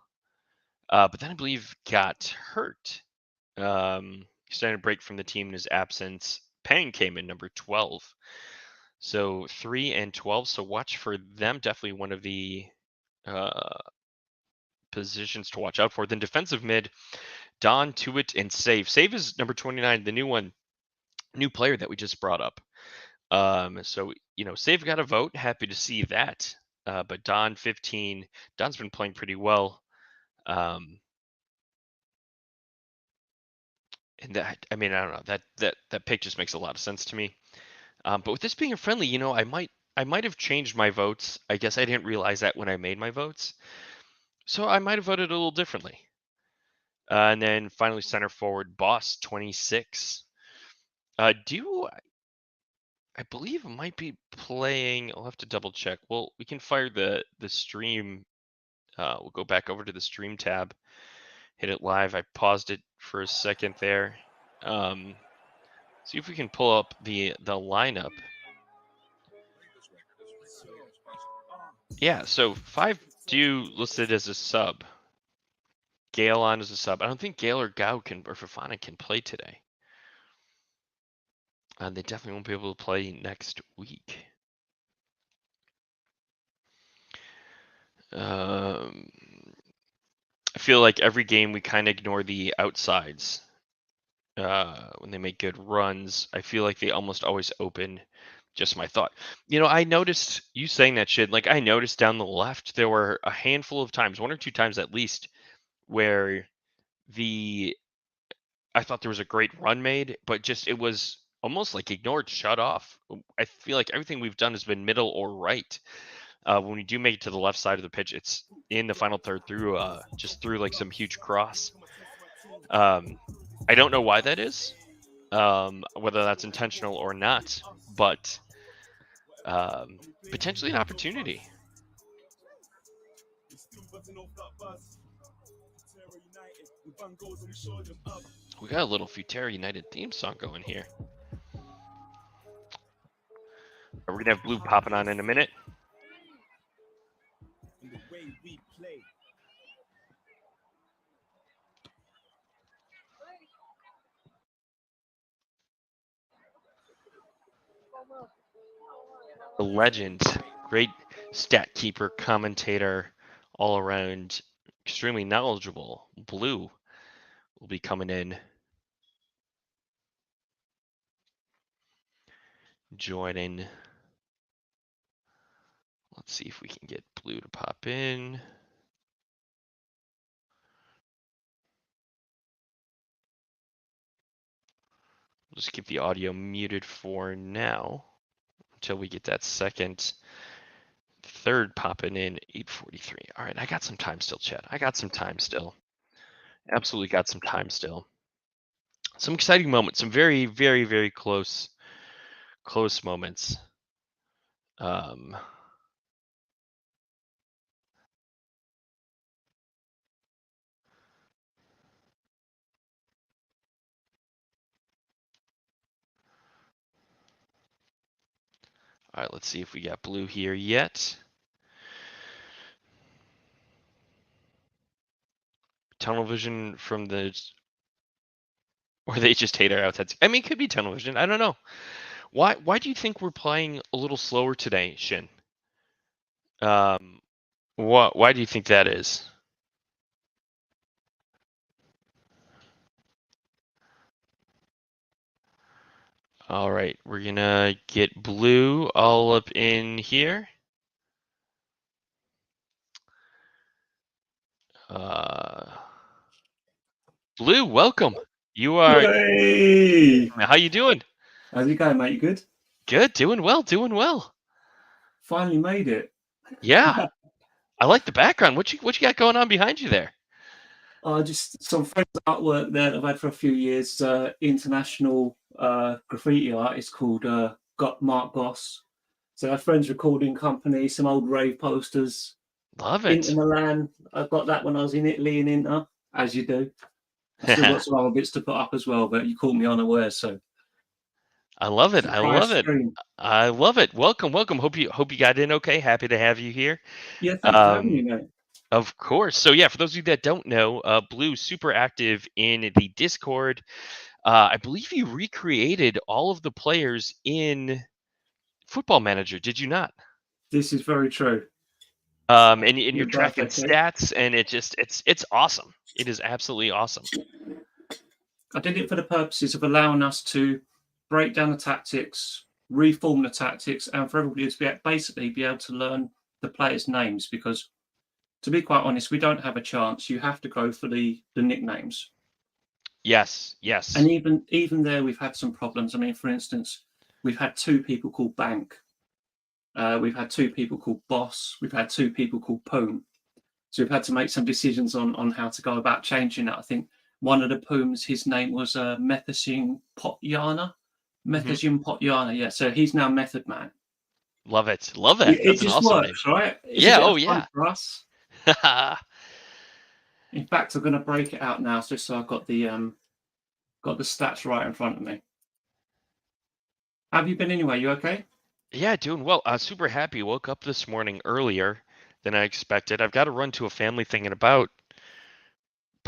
But then I believe got hurt. Started to break from the team in his absence. Pang came in number 12. So 3 and 12. So watch for them. Definitely one of the positions to watch out for. Then defensive mid, Don, Tuit, and Save. Save is number 29, the new one, new player that we just brought up. So Save got a vote. Happy to see that. But Don 15. Don's been playing pretty well. And that, I mean, I don't know, that pick just makes a lot of sense to me. But with this being a friendly, I might have changed my votes. I guess I didn't realize that when I made my votes. So I might have voted a little differently. And then finally, center forward, Boss 26. I believe might be playing. I'll have to double check. Well, we can fire the stream. We'll go back over to the stream tab, hit it live. I paused it for a second there. See if we can pull up the lineup. Yeah, so 5-2 listed as a sub. Gale on as a sub. I don't think Gale or Gao or Fafana can play today. They definitely won't be able to play next week. I feel like every game we kind of ignore the outsides. When they make good runs, I feel like they almost always open. Just my thought. I noticed you saying that shit. Like, I noticed down the left, there were a handful of times, 1 or 2 times at least, where I thought there was a great run made, but just it was almost like ignored, shut off. I feel like everything we've done has been middle or right. When we do make it to the left side of the pitch, it's in the final third through just through like some huge cross. I don't know why that is, whether that's intentional or not, but potentially an opportunity. We got a little Futera United theme song going here. We're gonna have Blue popping on in a minute. The legend, great stat keeper, commentator, all around, extremely knowledgeable. Blue will be coming in, joining. Let's see if we can get Blue to pop in. We'll just keep the audio muted for now until we get that third popping in, 8:43. All right, I got some time still, Chad. I got some time still. Absolutely got some time still. Some exciting moments, some very, very, very close moments. All right, let's see if we got blue here yet. Tunnel vision from the, or they just hate our outside. I mean, it could be tunnel vision. I don't know. Why do you think we're playing a little slower today, Shin? Why do you think that is? All right, we're gonna get blue all up in here. Blue, welcome. You are. Hey! How you doing? How's it going, mate? You good? Good, doing well, doing well. Finally made it. Yeah, I like the background. What you got going on behind you there? Just some friends' artwork there that I've had for a few years. International graffiti artist called Got Mark Goss. So our friends recording company, some old rave posters. Love Inter it. Milan. I got that when I was in Italy in Inter, as you do. I still got some other bits to put up as well, but you caught me unaware, so I love it. I surprise love it. stream. I love it. Welcome, welcome. Hope you got in okay. Happy to have you here. Yeah, thanks for having me, mate. Of course. So yeah, for those of you that don't know, Blue super active in the Discord. I believe you recreated all of the players in Football Manager. Did you not? This is very true. And you're Your tracking birthday cake. stats, and it's awesome. It is absolutely awesome. I did it for the purposes of allowing us to break down the tactics, reform the tactics, and for everybody to basically be able to learn the players' names. Because, to be quite honest, we don't have a chance. You have to go for the nicknames, Yes, yes. and even there, we've had some problems. I mean, for instance, we've had two people called Bank. We've had two people called Boss. We've had two people called Poom. So we've had to make some decisions on how to go about changing that. I think one of the Pooms, his name was Methasing Potyana. Methasing Potyana, yeah. So he's now Method Man. Love it. Love It, that. it That's an just awesome name. works, right? It's a Yeah. bit Oh of fun yeah. for us. In fact, I'm going to break it out now, just so I've got the stats right in front of me. Have you been anyway? You okay? Yeah, doing well. Super happy. Woke up this morning earlier than I expected. I've got to run to a family thing in about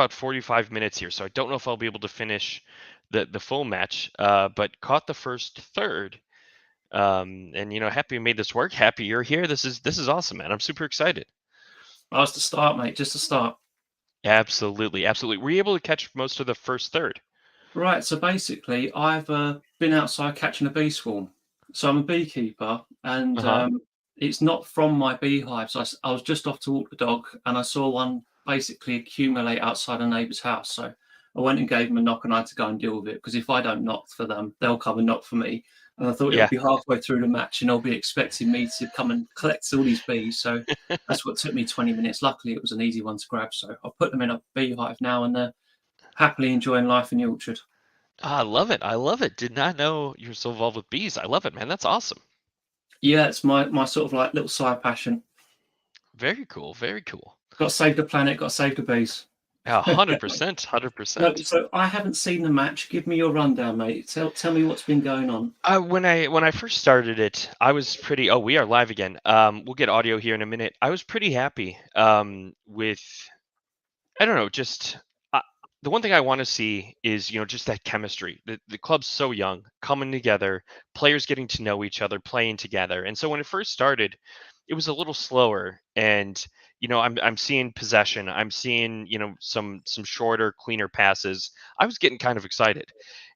45 minutes here, so I don't know if I'll be able to finish the full match. But caught the first third. And happy we made this work. Happy you're here. This is awesome, man. I'm super excited. That's the start, mate. Just to start. Absolutely, absolutely. Were you able to catch most of the first third? Right. So basically, I've been outside catching a bee swarm. So I'm a beekeeper, and Uh-huh. it's not from my beehive. So I was just off to walk the dog, and I saw one basically accumulate outside a neighbour's house. So I went and gave them a knock, and I had to go and deal with it because if I don't knock for them, they'll come and knock for me. And I thought it would Yeah. be halfway through the match, and they'll be expecting me to come and collect all these bees. So that's what took me 20 minutes. Luckily, it was an easy one to grab. So I'll put them in a beehive now, and they're happily enjoying life in the orchard. I love it. I love it. Did not know you were so involved with bees. I love it, man. That's awesome. Yeah, it's my sort of like little side passion. Very cool. Very cool. Got to save the planet. Got to save the bees. 100%. No, 100%. so I haven't seen the match. Give me your rundown, mate. Tell me what's been going on. When I first started it, I was pretty. Oh, we are live again. We'll get audio here in a minute. I was pretty happy. With, I don't know, just the one thing I want to see is just that chemistry. The club's so young, coming together, players getting to know each other, playing together. And so when it first started, it was a little slower. And I'm seeing possession. I'm seeing some shorter, cleaner passes. I was getting kind of excited.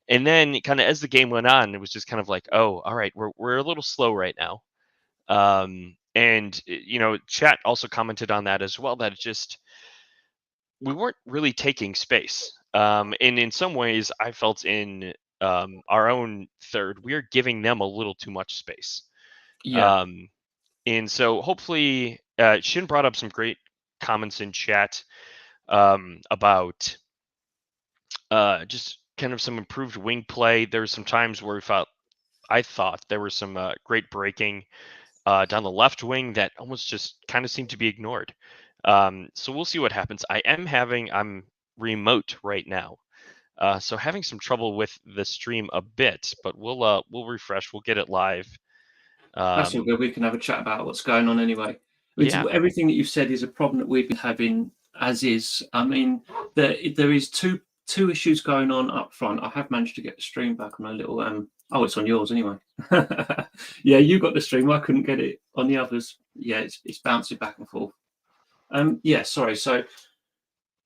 And then kind of as the game went on, it was just kind of like, oh, all right, we're a little slow right now. And chat also commented on that as well, that it just we weren't really taking space. And in some ways, I felt in our own third, we are giving them a little too much space. Yeah, Um, and so hopefully, Shin brought up some great comments in chat about just kind of some improved wing play. There were some times where I thought there was some great breaking down the left wing that almost just kind of seemed to be ignored. So we'll see what happens. I'm remote right now, so having some trouble with the stream a bit, but we'll refresh. We'll get it live. That's all good. We can have a chat about what's going on anyway. Yeah. Everything that you've said is a problem that we've been having as is. I mean, there is two issues going on up front. I have managed to get the stream back on a little. Oh, it's on yours anyway. Yeah, you got the stream. I couldn't get it on the others. Yeah, it's bouncing back and forth. Yeah, sorry. So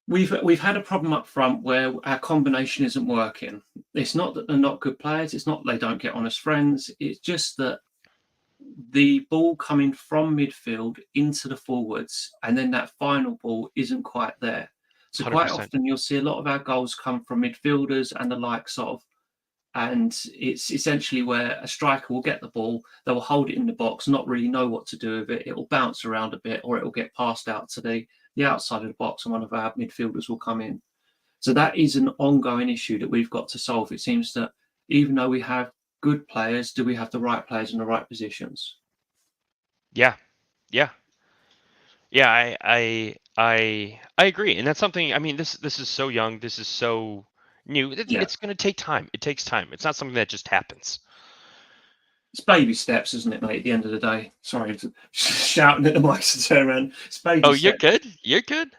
we've had a problem up front where our combination isn't working. It's not that they're not good players. It's not they don't get on as friends. It's just that the ball coming from midfield into the forwards and then that final ball isn't quite there. So quite 100%. often you'll see a lot of our goals come from midfielders and the likes of, and it's essentially where a striker will get the ball, they will hold it in the box, not really know what to do with it. It will bounce around a bit, or it will get passed out to the outside of the box, and one of our midfielders will come in. So that is an ongoing issue that we've got to solve. It seems that even though we have good players, do we have the right players in the right positions? Yeah. I agree, and that's something. I mean, this is so young. This is so new. It's going to take time. It takes time. It's not something that just happens. It's baby steps, isn't it, mate? At the end of the day, sorry, shouting at the mics to turn around. It's baby. Oh, steps. you're good. You're good.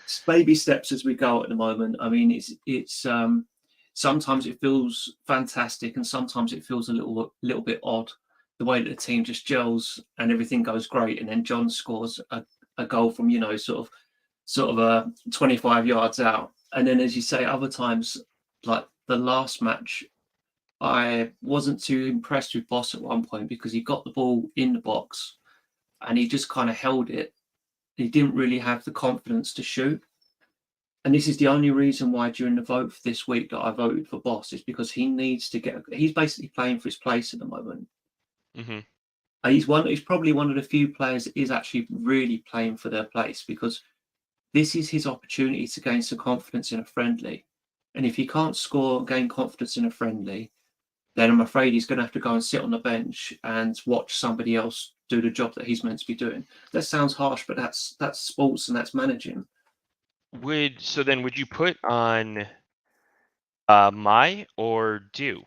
It's baby steps as we go at the moment. I mean, it's sometimes it feels fantastic, and sometimes it feels a little bit odd. The way that the team just gels and everything goes great, and then John scores a goal from sort of 25 yards out, and then as you say, other times like the last match, I wasn't too impressed with Boss at one point because he got the ball in the box and he just kind of held it. He didn't really have the confidence to shoot. And this is the only reason why during the vote for this week that I voted for Boss is because he needs to he's basically playing for his place at the moment. Mm-hmm. He's probably one of the few players that is actually really playing for their place, because this is his opportunity to gain some confidence in a friendly. And if he can't score, gain confidence in a friendly, then I'm afraid he's going to have to go and sit on the bench and watch somebody else do the job that he's meant to be doing. That sounds harsh, but that's sports and that's managing. Would you put on Mai or Do,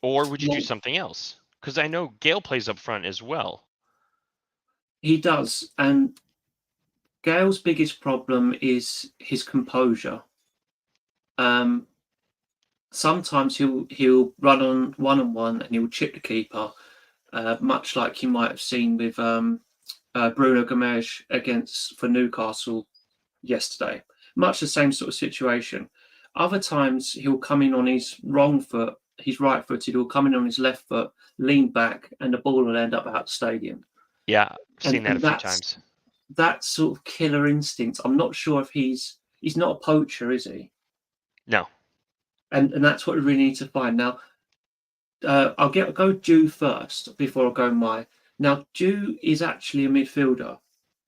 or would you do something else? Because I know Gale plays up front as well. He does, and Gale's biggest problem is his composure. Sometimes he'll run on one and he'll chip the keeper, much like you might have seen with Bruno Gomes for Newcastle yesterday. Much the same sort of situation. Other times he'll come in on his wrong foot, he's right-footed, he'll come in on his left foot, lean back, and the ball will end up out the stadium. Yeah, I've seen that a few times. That sort of killer instinct. I'm not sure if he's not a poacher, is he? No. And that's what we really need to find. Now, I'll go Jew first before I go Mai. Now, Jew is actually a midfielder.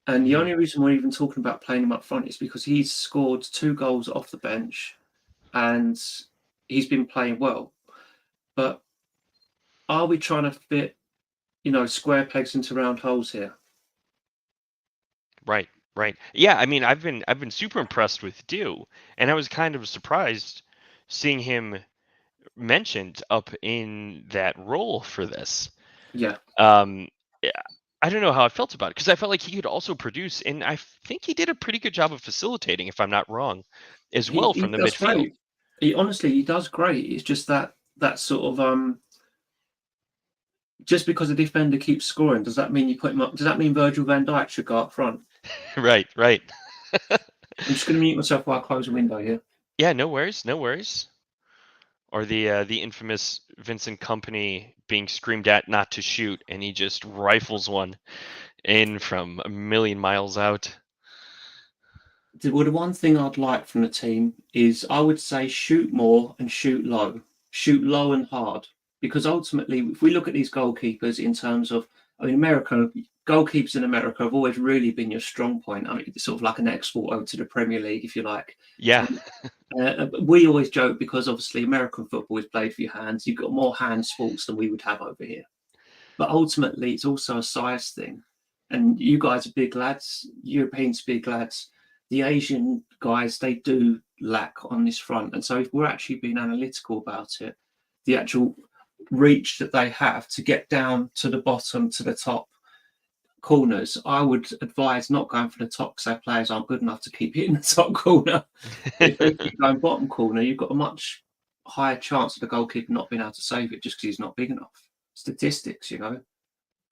And the only reason we're even talking about playing him up front is because he's scored 2 goals off the bench and he's been playing well. But are we trying to fit, square pegs into round holes here? Right. Yeah, I mean, I've been super impressed with Dew, and I was kind of surprised seeing him mentioned up in that role for this. Yeah. I don't know how I felt about it, because I felt like he could also produce, and I think he did a pretty good job of facilitating, if I'm not wrong, as well from the midfield. Great. He does great. It's just that sort of just because a defender keeps scoring, does that mean you put him up? Does that mean Virgil van Dijk should go up front? Right. I'm just going to mute myself while I close the window here. Yeah, no worries. Or the infamous Vincent Kompany being screamed at not to shoot, and he just rifles one in from a million miles out. Well, the one thing I'd like from the team is, I would say, shoot more and shoot low and hard, because ultimately, if we look at these goalkeepers in terms of, goalkeepers in America have always really been your strong point. I mean, it's sort of like an export over to the Premier League, if you like. Yeah. We always joke because obviously American football is played for your hands. You've got more hand sports than we would have over here. But ultimately, it's also a size thing. And you guys are big lads, Europeans are big lads. The Asian guys, they do lack on this front. And so if we're actually being analytical about it, the actual reach that they have to get down to the bottom, to the top corners, I would advise not going for the top because their players aren't good enough to keep hitting the top corner. If they keep going bottom corner, you've got a much higher chance of the goalkeeper not being able to save it just because he's not big enough. Statistics, you know.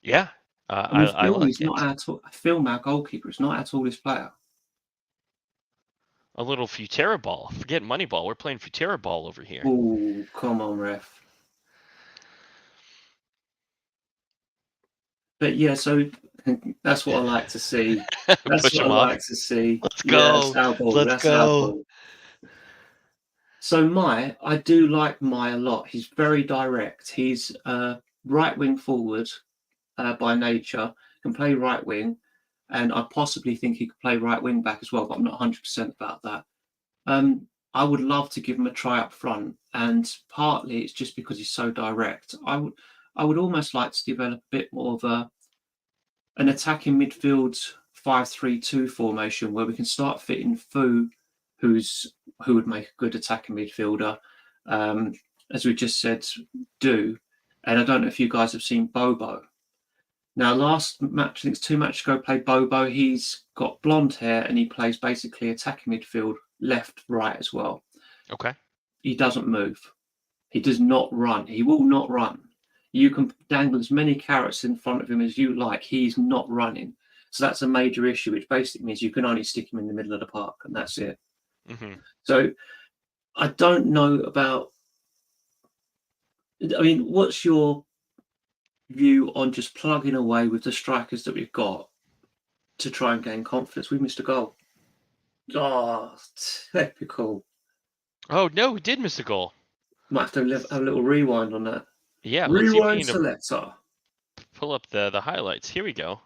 Yeah, I mean, I like it. Film, our goalkeeper, is not our tallest player. A little Futera ball. Forget money ball. We're playing Futera ball over here. Oh, come on, ref. But yeah, so that's what I like to see. That's Push what I him off. like to see. Let's Yeah, go. that's our ball. Let's That's our go. ball. So I do like Mai a lot. He's very direct. He's right wing forward by nature, can play right wing, and I possibly think he could play right wing back as well, but I'm not 100% about that. I would love to give him a try up front, and partly it's just because he's so direct. I would almost like to develop a bit more of an attacking midfield 5-3-2 formation where we can start fitting Fu, who would make a good attacking midfielder, as we just said, do. And I don't know if you guys have seen Bobo. Now, last match, I think it's 2 matches ago, played Bobo. He's got blonde hair and he plays basically attacking midfield, left, right as well. Okay. He doesn't move. He does not run. He will not run. You can dangle as many carrots in front of him as you like. He's not running. So that's a major issue, which basically means you can only stick him in the middle of the park and that's it. Mm-hmm. So I don't know about... I mean, what's your view on just plugging away with the strikers that we've got to try and gain confidence? We missed a goal. Oh, typical. Oh, no, we did miss a goal. Might have to have a little rewind on that. Yeah, let's see if we Rewind can selector. pull up the highlights. Here we go.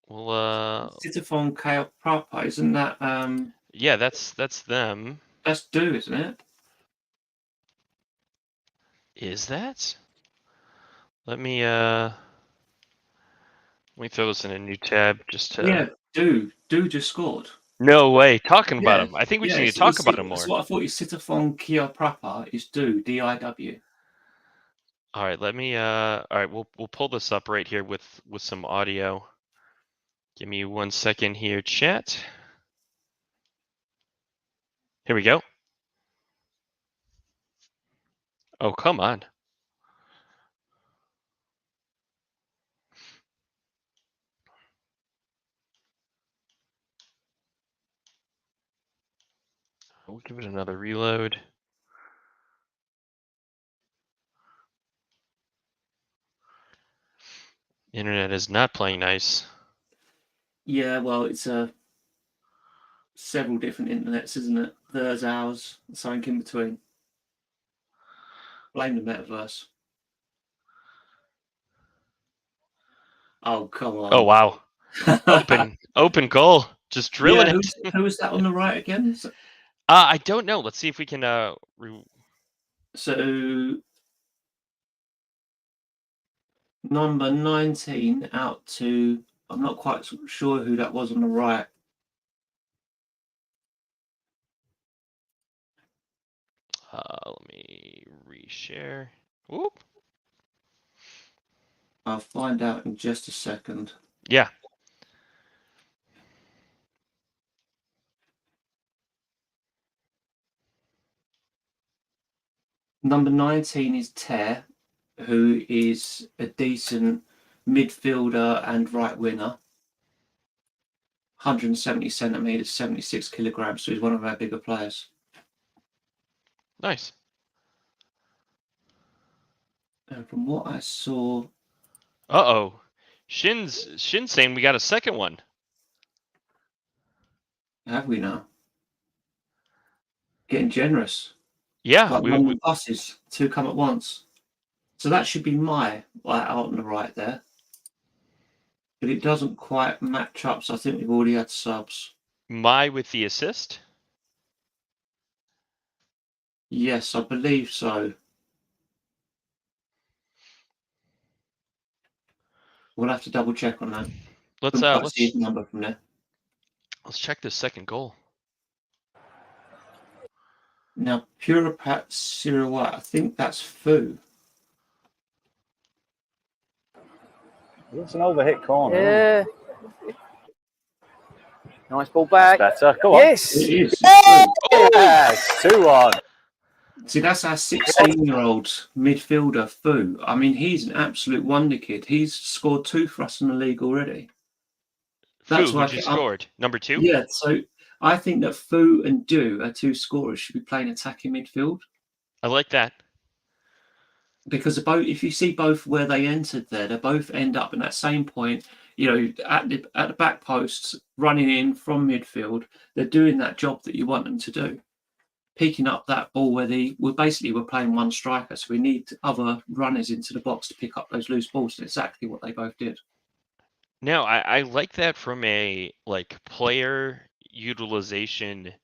Well, Nongkhae Prapa, isn't that yeah, that's them. that's Do, isn't it? Is that? Let me throw this in a new tab just to. Yeah, Do just scored. No way, talking about Yeah, him. I think we yeah, just need to talk about him more. That's what I thought. Nongkhae Prapa is Do, D-I-W. All right, let me. All right, we'll pull this up right here with some audio. Give me 1 second here, chat. Here we go. Oh, come on. We'll give it another reload. Internet is not playing nice. Yeah, well, it's several different internets, isn't it? There's ours, something in between. Blame the metaverse. Oh, come on. Oh wow. Open goal. Just drilling it. Who was that on the right again? I don't know. Let's see if we can So number 19 out to, I'm not quite sure who that was on the right. let me reshare. Whoop. I'll find out in just a second. Yeah. Number 19 is Ter, who is a decent midfielder and right winger. 170 centimeters, 76 kilograms, so he's one of our bigger players. Nice. And from what I saw... Uh-oh. Shin's saying we got a second one. Have we now? Getting generous. Yeah. Like one of the buses, 2 come at once. So that should be Mai out on the right there. But it doesn't quite match up, so I think we've already had subs. Mai with the assist? Yes, I believe so. We'll have to double check on that. Let's see his number from there. Let's check this second goal. Now, Purapat Sirawat, I think that's Fu. It's an overhit corner. Yeah. Nice ball back. That's better. Come on. Yes. It is. Yes, 2-1. See, that's our 16-year-old midfielder, Fu. I mean, he's an absolute wonder kid. He's scored 2 for us in the league already. Fu, who just scored? Number 2? Yeah, so I think that Fu and Du, our 2 scorers, should be playing attacking midfield. I like that. Because if you see both where they entered there, they both end up in that same point, at the back posts, running in from midfield. They're doing that job that you want them to do. Picking up that ball where we're playing one striker, so we need other runners into the box to pick up those loose balls. And exactly what they both did. No, I like that from a player utilization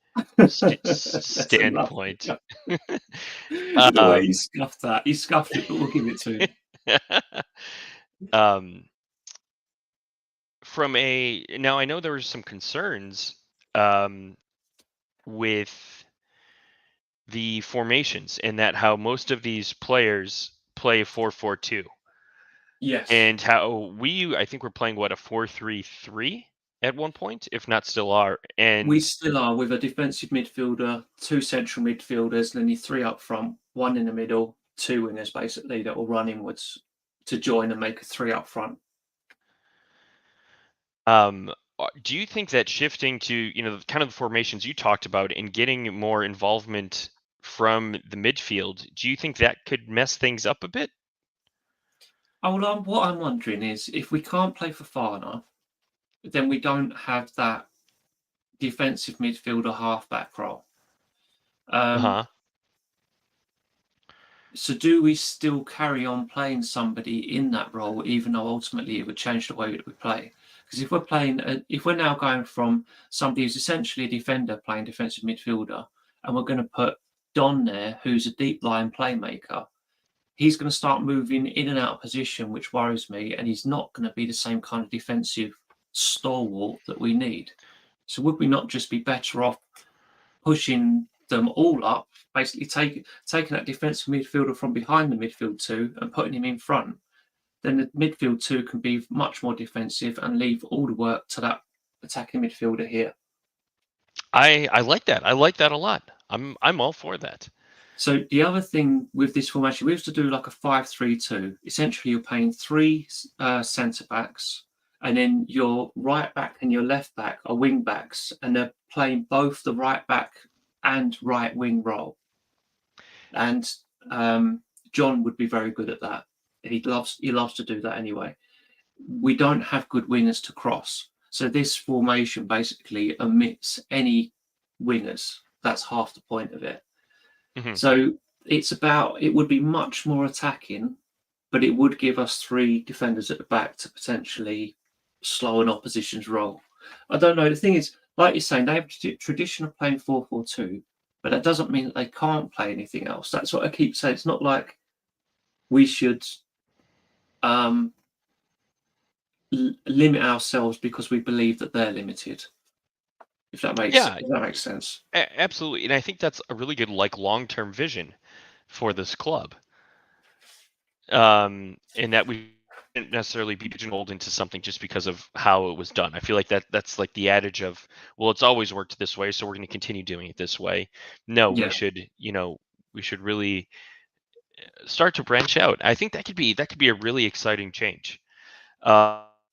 standpoint. The way he scuffed that, he scuffed it, but we'll give it to him. Now I know there were some concerns with the formations and that how most of these players play 4-4-2. Yes. And how I think we're playing a 4-3-3 at one point, if not still are. And we still are, with a defensive midfielder, 2 central midfielders, and then 3 up front, 1 in the middle, 2 wingers basically that will run inwards to join and make a 3 up front. Do you think that shifting to kind of the formations you talked about and getting more involvement from the midfield, do you think that could mess things up a bit? Oh, well, what I'm wondering is if we can't play Fofana, then we don't have that defensive midfielder halfback role. So do we still carry on playing somebody in that role, even though ultimately it would change the way that we play? Because if we're now going from somebody who's essentially a defender playing defensive midfielder, and we're going to put Don there, who's a deep line playmaker, he's going to start moving in and out of position, which worries me, and he's not going to be the same kind of defensive stalwart that we need. So would we not just be better off pushing them all up, basically taking that defensive midfielder from behind the midfield 2 and putting him in front? Then the midfield 2 can be much more defensive and leave all the work to that attacking midfielder here. I like that. I like that a lot. I'm all for that. So the other thing with this formation, we used to do like a 5-3-2. Essentially, you're playing 3 centre backs, and then your right back and your left back are wing backs, and they're playing both the right back and right wing role. And John would be very good at that. He loves to do that anyway. We don't have good wingers to cross, so this formation basically omits any wingers. That's half the point of it. Mm-hmm. So it would be much more attacking, but it would give us 3 defenders at the back to potentially slow an opposition's roll. I don't know. The thing is, like you're saying, they have a tradition of playing 4-4-2, but that doesn't mean that they can't play anything else. That's what I keep saying. It's not like we should limit ourselves because we believe that they're limited. If that makes sense. Absolutely. And I think that's a really good long-term vision for this club. In that we didn't necessarily be pigeonholed into something just because of how it was done. I feel like that's like the adage of, well, it's always worked this way, so we're going to continue doing it this way. No, we should really start to branch out. I think that could be a really exciting change.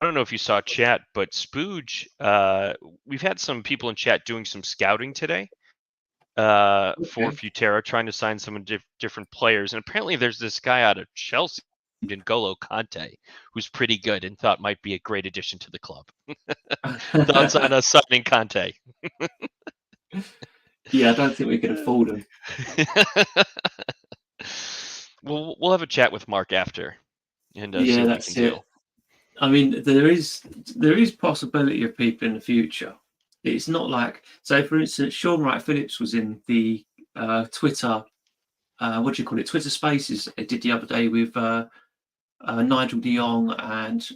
I don't know if you saw chat, but Spooge, we've had some people in chat doing some scouting today for Futera, trying to sign some different players. And apparently there's this guy out of Chelsea named N'Golo Kante, who's pretty good and thought might be a great addition to the club. Thoughts on us signing Kante? Yeah, I don't think we can afford him. We'll have a chat with Mark after and see what we can do. I mean, there is possibility of people in the future. It's not like, so for instance, Sean Wright Phillips was in the Twitter, Twitter Spaces I did the other day with Nigel de Jong and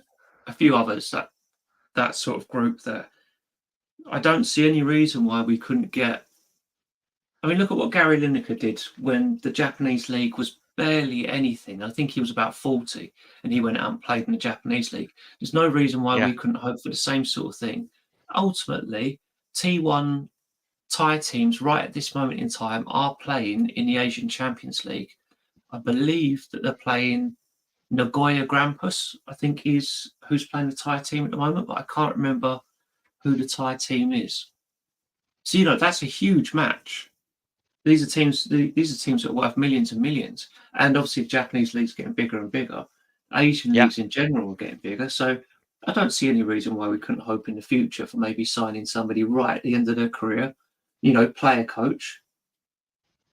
a few others, that sort of group there. I don't see any reason why we couldn't get I mean, look at what Gary Lineker did when the Japanese league was barely anything. I think he was about 40 and he went out and played in the Japanese league. There's no reason why Yeah. we couldn't hope for the same sort of thing. Ultimately, T1 Thai teams right at this moment in time are playing in the Asian Champions League. I believe that they're playing Nagoya Grampus, I think is who's playing the Thai team at the moment, but I can't remember who the Thai team is. So, you know, that's a huge match. These are teams that are worth millions and millions. And obviously the Japanese league's getting bigger and bigger. Asian Yeah. leagues in general are getting bigger. So I don't see any reason why we couldn't hope in the future for maybe signing somebody right at the end of their career, you know, player coach.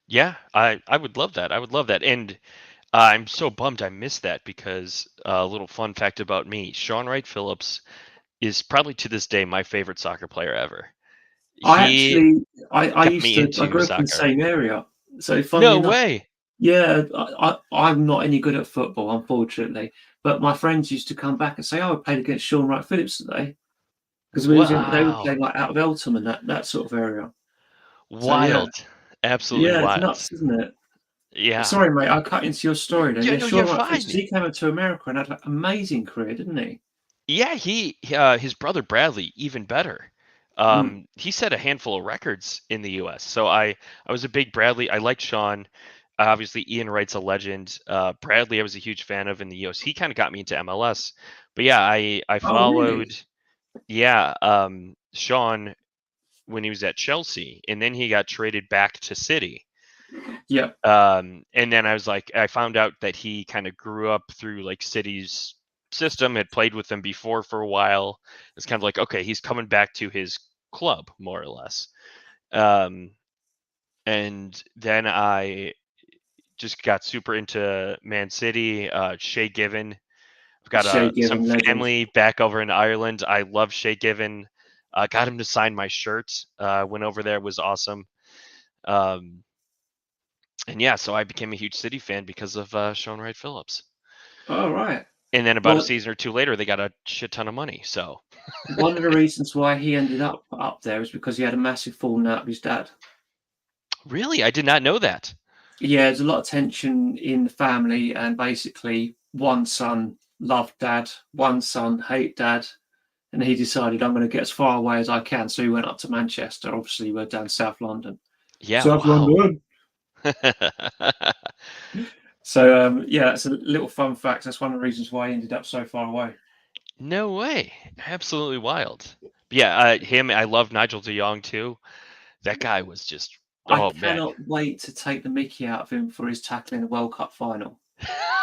Yeah, I would love that. I would love that. And I'm so bummed I missed that because a little fun fact about me, Sean Wright Phillips is probably to this day my favorite soccer player ever. He I got used me to, I into grew up in the soccer. same area. So funnily No enough, way. yeah, I'm not any good at football, unfortunately. But my friends used to come back and say, "Oh, I played against Sean Wright Phillips today," because they were Wow. playing like out of Eltham and that sort of area. So yeah, Wild. Absolutely yeah, it's wild. nuts, isn't it? Yeah. Sorry, mate, I cut into your story then. Yeah, Yeah, no, Sean you're Wright Phillips, 'cause fine. he came into America and had an amazing career, didn't he? Yeah, his brother Bradley, even better. Mm. He set a handful of records in the US. So I was a big Bradley. I liked Sean. Obviously, Ian Wright's a legend. Bradley, I was a huge fan of in the US. He kind of got me into MLS. But yeah, I Oh, really? followed. Yeah, Sean when he was at Chelsea, and then he got traded back to City. Yeah, And then I was like, I found out that he kind of grew up through like City's system, had played with them before for a while. It's kind of like, okay, he's coming back to his club, more or less. Um, and then I just got super into Man City. Shea Given. I've got Shay some Given, legend. family back over in Ireland. I love Shea Given. Got him to sign my shirt. Went over there, was awesome. Um, and yeah, so I became a huge City fan because of Sean Wright Phillips. All right. And then about a Well, season or two later, they got a shit ton of money. So one of the reasons why he ended up there is because he had a massive falling out with his dad. really, I did not know that. Yeah, there's a lot of tension in the family, and basically, one son loved dad, one son hate dad, and he decided I'm going to get as far away as I can. So he went up to Manchester. Obviously, we're down South London. Yeah, South wow. London. So yeah, that's a little fun fact. That's one of the reasons why he ended up so far away. No way. Absolutely wild. Yeah, him. I love Nigel De Jong too. That guy was just. I Oh man. cannot wait to take the mickey out of him for his tackle in the World Cup final.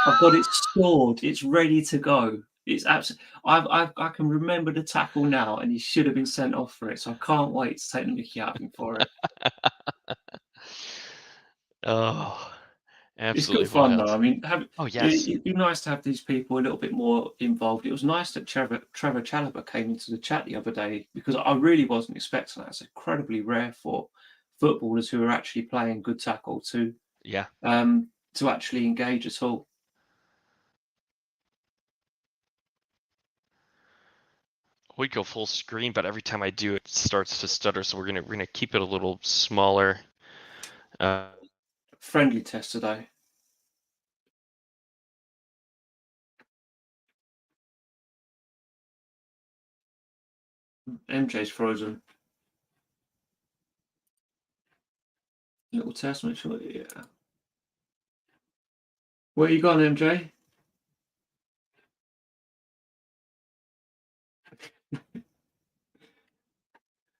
I've got it stored. It's ready to go. It's absolutely. I can remember the tackle now, and he should have been sent off for it. So I can't wait to take the mickey out of him for it. Oh, It's good absolutely fun though. wild. I mean, Oh yes. it'd be nice to have these people a little bit more involved. It was nice that Trevor Chalobah came into the chat the other day because I really wasn't expecting that. It's incredibly rare for footballers who are actually playing good tackle Yeah. to actually engage at all. We go full screen, but every time I do, it starts to stutter. So we're gonna keep it a little smaller. Uh, Friendly test today. MJ's frozen. Little test, make sure. Yeah. Where you gone, MJ?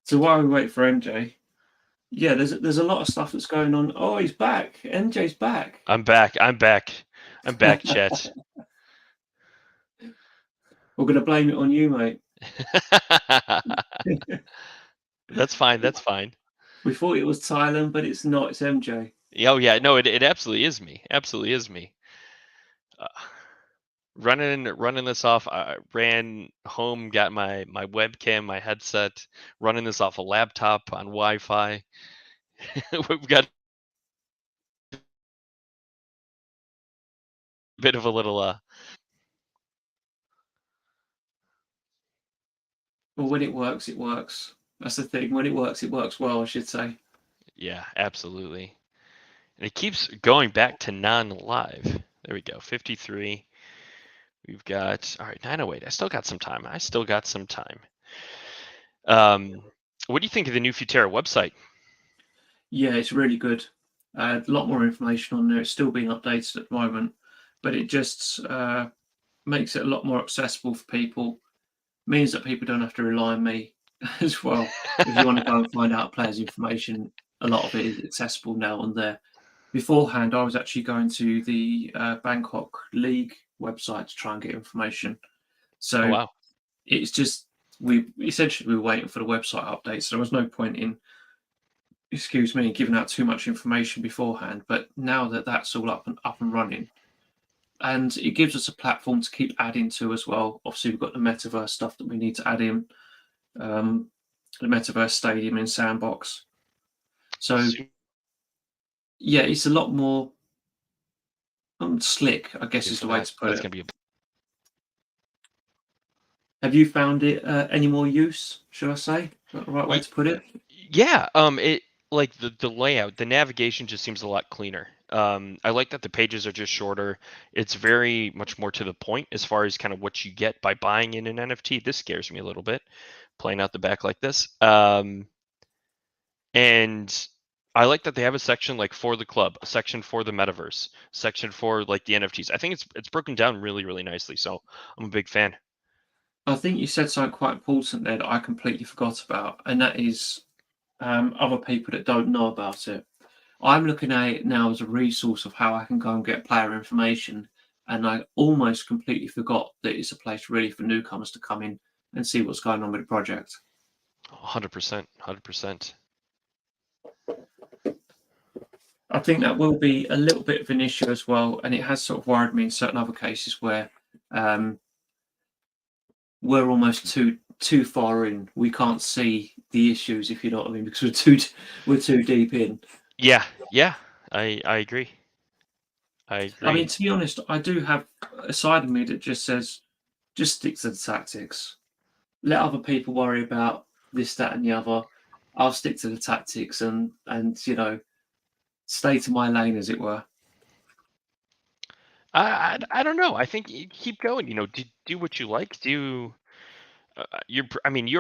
So while we wait for MJ, yeah, there's a lot of stuff that's going on. Oh, he's back. MJ's back. I'm back. I'm back. I'm back, Chet. We're gonna blame it on you, mate. That's fine. That's fine. We thought it was Thailand, but it's not. It's MJ. Oh yeah, no, it absolutely is me. Absolutely is me. Uh, running this off. I ran home, got my webcam, my headset, running this off a laptop on Wi-Fi. We've got a bit of a little Well, when it works, it works. That's the thing. When it works well, I should say. Yeah, absolutely. And it keeps going back to non-live. There we go. 53. We've got all right, 908. I still got some time. What do you think of the new Futera website? Yeah, it's really good. A lot more information on there. It's still being updated at the moment, but it just makes it a lot more accessible for people. Means that people don't have to rely on me as well. If you want to go and find out players' information, a lot of it is accessible now on there. Beforehand, I was actually going to the Bangkok League website to try and get information. Oh So wow. it's just we were waiting for the website update. So there was no point in, excuse me, giving out too much information beforehand. But now that that's all up and running, and it gives us a platform to keep adding to as well. Obviously, we've got the metaverse stuff that we need to add in, the metaverse stadium in Sandbox. So yeah, it's a lot more slick, I guess is the way to put That's it. gonna be Have you found it any more use? Should I say? Is that the right way to put it? Yeah, it like the layout, the navigation just seems a lot cleaner. I like that the pages are just shorter. It's very much more to the point as far as kind of what you get by buying in an NFT. This scares me a little bit, playing out the back like this. And I like that they have a section like for the club, a section for the metaverse, section for like the NFTs. I think it's broken down really nicely. So I'm a big fan. I think you said something quite important there that I completely forgot about, and that is other people that don't know about it. I'm looking at it now as a resource of how I can go and get player information, and I almost completely forgot that it's a place really for newcomers to come in and see what's going on with the project. 100%, 100%. I think that will be a little bit of an issue as well, and it has sort of worried me in certain other cases where we're almost too far in. We can't see the issues, if you know what I mean, because we're too deep in. Yeah, I agree. I agree. I mean, to be honest, I do have a side of me that just says, just stick to the tactics. Let other people worry about this, that, and the other. I'll stick to the tactics and stay to my lane, as it were. I don't know. I think you keep going. Do what you like. You're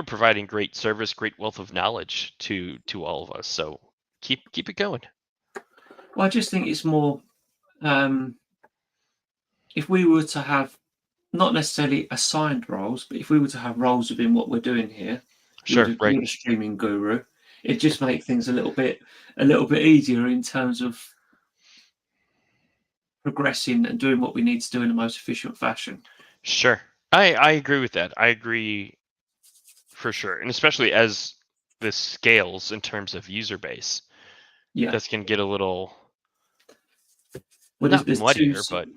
providing great service, great wealth of knowledge to all of us. So keep it going. Well, I just think it's more. If we were to have not necessarily assigned roles, but if we were to have roles within what we're doing here, Sure, right. you're the streaming guru. It just makes things a little bit easier in terms of progressing and doing what we need to do in the most efficient fashion. Sure. I agree with that. I agree for sure. And especially as this scales in terms of user base, Yeah, this can get a little well, not there's muddier, but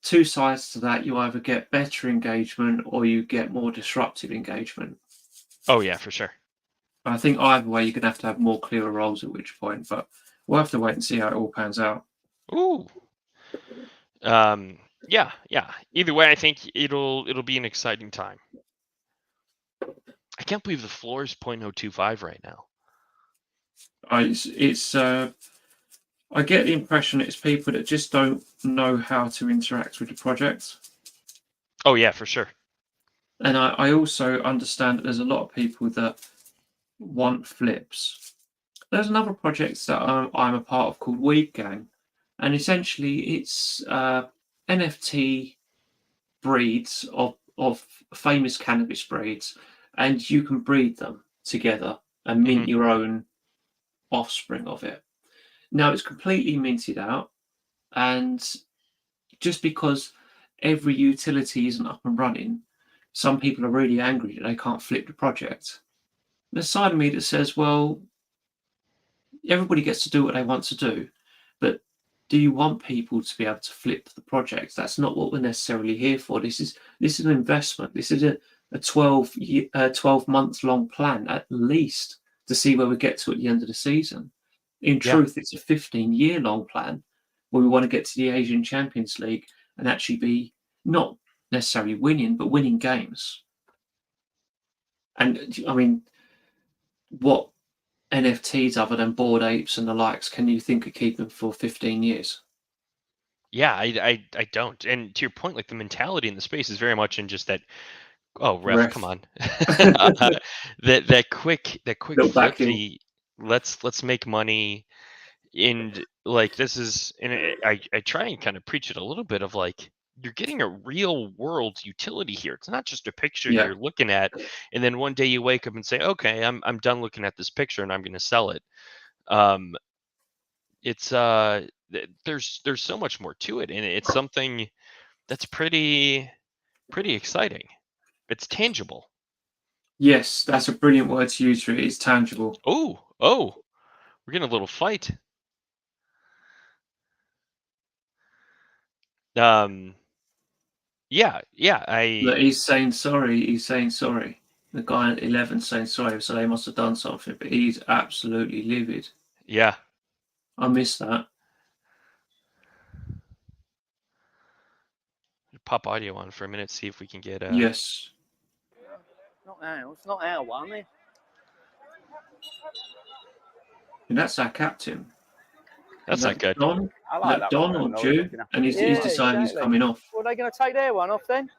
two sides to that. You either get better engagement or you get more disruptive engagement. oh yeah, for sure. I think either way, you're going to have more clearer roles at which point, but we'll have to wait and see how it all pans out. Ooh. Yeah. Either way, I think it'll be an exciting time. I can't believe the floor is 0.025 right now. I get the impression it's people that just don't know how to interact with the project. Oh yeah, for sure. And I also understand that there's a lot of people that want flips. There's another project that I'm a part of called Weed Gang, and essentially it's NFT breeds of famous cannabis breeds, and you can breed them together and mint your own offspring of it. Now it's completely minted out, and just because every utility isn't up and running, some people are really angry that they can't flip the project. There's a side of me that says, well, everybody gets to do what they want to do, but do you want people to be able to flip the project? That's not what we're necessarily here for. This is an investment. This is a 12 month long plan at least to see where we get to at the end of the season. In truth, it's a 15-year long plan where we want to get to the Asian Champions League and actually be not necessarily winning, but winning games. And I mean, what NFTs other than Bored Apes and the likes can you think of keeping for 15 years? Yeah, I don't. And to your point, like the mentality in the space is very much in just that. Oh, ref, come on. That quick Little flip. backheel. Let's make money. And like this is, and I try and kind of preach it a little bit of like you're getting a real world utility here. It's not just a picture Yeah. you're looking at, and then one day you wake up and say, okay, I'm done looking at this picture and I'm going to sell it. It's there's so much more to it, and it's something that's pretty exciting. It's tangible. Yes, that's a brilliant word to use for it. It's tangible. Oh, we're getting a little fight. Yeah, Look, he's saying sorry. He's saying sorry. The guy at 11 saying sorry, so they must have done something, but he's absolutely livid. yeah. I miss that. Pop audio on for a minute, see if we can get Yes. Not now. It's not our one. Eh? And that's our captain. That's not good. Don, I like that Don one. or Jew, and he's decided he's coming off. Well, are they going to take their one off then?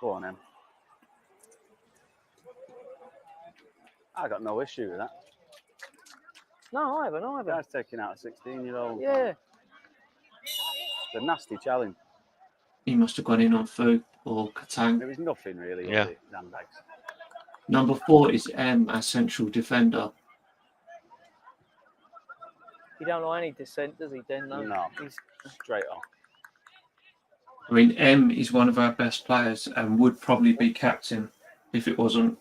Go on, then. I got no issue with that. No, I haven't. Guy's taking out a 16-year-old. Yeah. It's a nasty challenge. He must have gone in on Fu or Katang. It was nothing really. Yeah. Was it, Sandbags? Number 4 is M, our central defender. He don't like any dissent, does he, Den? No. He's Straight off. I mean, M is one of our best players and would probably be captain if it wasn't.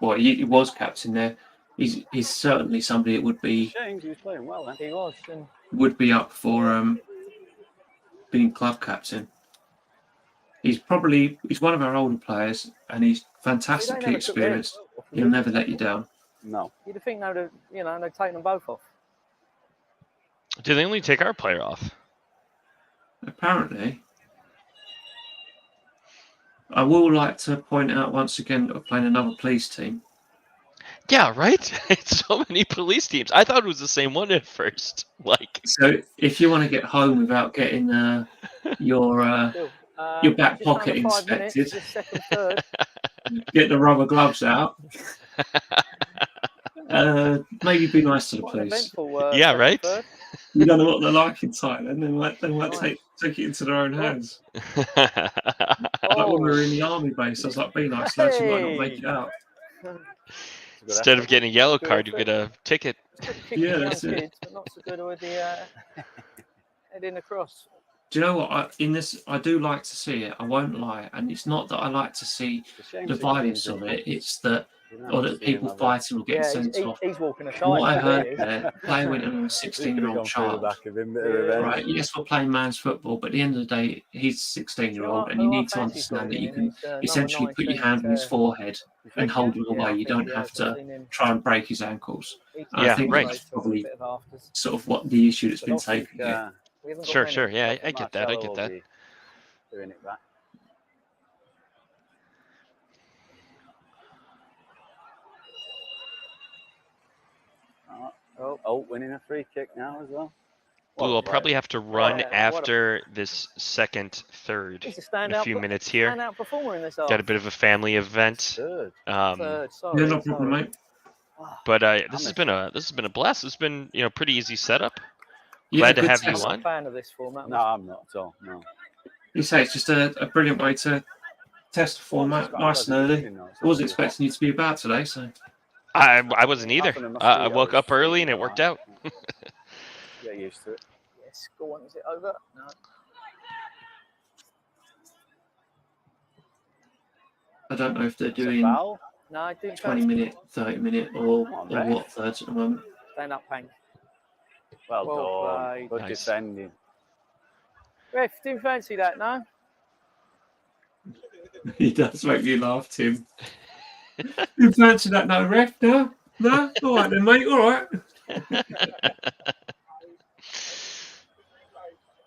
Well, he was captain there. He's certainly somebody that would be. James, he was playing well then. he was. And Would be up for being club captain. He's one of our older players, and he's fantastically experienced. He'll never let you down. No. you'd think they'd taken them both off. Do they only take our player off? Apparently. I will like to point out once again that we're playing another police team. Yeah, right? It's so many police teams. I thought it was the same one at first. Like, So if you want to get home without getting your back just pocket under 5 minutes, inspected, just second, third. get the rubber gloves out. Maybe be nice to the What an police. eventful, yeah, second, right? third. You don't know what they're like in Thailand. They might take it into their own hands. Like when we were in the army base, I was like, be nice, lads, you might not make it out. Instead of getting a yellow card, you get a ticket. Yeah, that's it. Kids, but not so good with the heading across. Do you know what? I do like to see it. I won't lie, and it's not that I like to see the violence of it. It's that people fighting or getting sent off. He's walking aside. What I heard there, the player went on a 16-year-old child. Right, yes, we're playing man's football, but at the end of the day, he's a 16-year-old, and you need to understand that you can essentially put your hand on his forehead and hold him away. You don't have to try and break his ankles. Yeah, I think right. that's probably sort of what the issue that's been taken. Sure. Yeah, I get that. Doing it back. Oh, winning a free kick now as well. Blue will probably have to run after this second third in a few minutes here. Got a bit of a family event. Third. Sorry, Yeah, no problem, mate. But this has been a blast. It's been pretty easy setup. Yeah, Glad to have you I'm not on. a fan of this format. No, I'm not at all. No. You say it's just a brilliant way to test the format, nice and early. I wasn't expecting you to be about today, so. I wasn't either. I woke up early and it worked out. Get used to it. Yes, go on. Is it over? No. I don't know if they're doing Foul? No, I didn't. 20-minute, 30-minute, or what thirds at the moment. Stand up, Hank. Well done. played. Good Nice. defending. Ref, didn't fancy that, no? He does make me laugh, Tim. You fancy that, no, ref? No? No? All right then, mate, all right.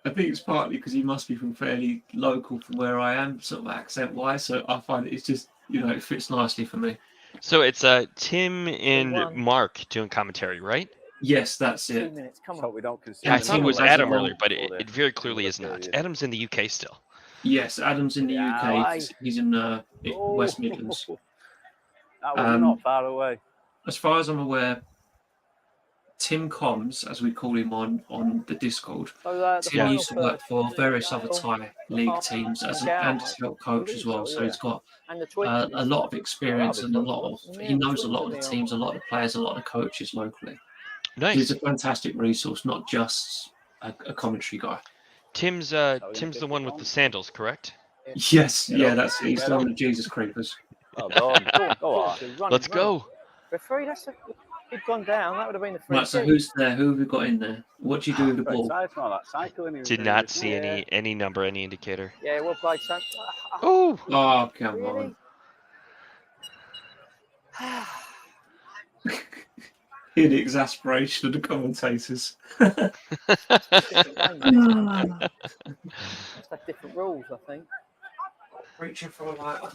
I think it's partly because he must be from fairly local from where I am, sort of accent-wise. So I find it's just, it fits nicely for me. So it's Tim and one. Mark doing commentary, right? Yes, that's 2 it. minutes. Come So on. we don't consider. Yeah, I And thought it Tim was has Adam a earlier, but for the it very clearly end of is the not. period. Adam's in the UK still. Yes, Adam's in the Yeah, UK. aye. He's in West Oh, Midlands. that was not far away. As far as I'm aware, Tim Comms, as we call him on the Discord, So, the Tim final used to work third. for various other Cool. Thai league teams and as a coach as well. So he's got And the tweets. a lot of experience and a fun. lot of Yeah, he the knows a lot of twins the are teams, a lot of the players, a lot of the coaches locally. Nice. He's a fantastic resource, not just a commentary guy. Tim's the one with the sandals, correct? Yes, Get yeah, up, that's he's get the up. one of Jesus creepers. Well done. Go on. Let's go. Referee, he'd gone down. That would have been the free Right, so kick. who's there? Who have we got in there? What do you do with the Right, ball? aside from all that cycling he was Did doing not just see now. any number, any indicator. Yeah, well played, son. Oh, Oh, come Really? on. Hear the exasperation of the commentators. Ah. Must have different rules, I think. Reaching for a lighter.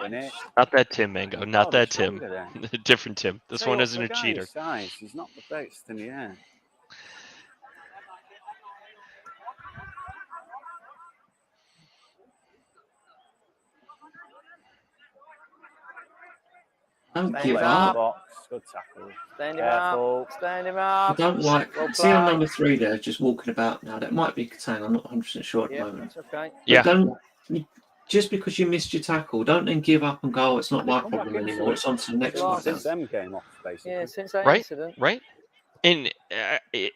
Win it. not that Tim, Mango. Not Oh, that they're Tim. stronger then. Different Tim. This Tell you one what, isn't for a a guy cheater. his size, he's not the best in the air. Don't Stand give him up. Box, good tackle. Stand him Careful. up. Stand him I up. don't like. Well See on played. number 3 there, just walking about now. That might be Katang. I'm not 100% sure at the Yeah, moment. that's okay. But Yeah. don't. Just because you missed your tackle, don't then give up and go. It's not my Come back problem into anymore. it. It's on to the next Well, one. Since them came off, basically. Yeah, since that Right? incident. Right? And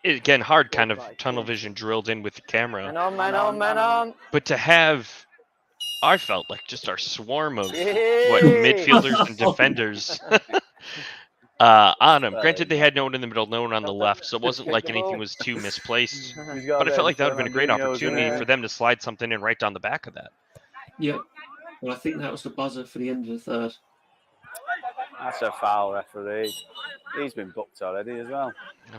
again, hard kind of tunnel vision drilled in with the camera. Man on, man on, man on. But to have, I felt like just our swarm of Yeah. midfielders and defenders on him. Granted, they had no one in the middle, no one on the left, so it wasn't like anything was too misplaced. But I felt like that would have been a great opportunity for them to slide something in right down the back of that. Yep. Well, I think that was the buzzer for the end of the third. That's a foul, referee. He's been booked already as well.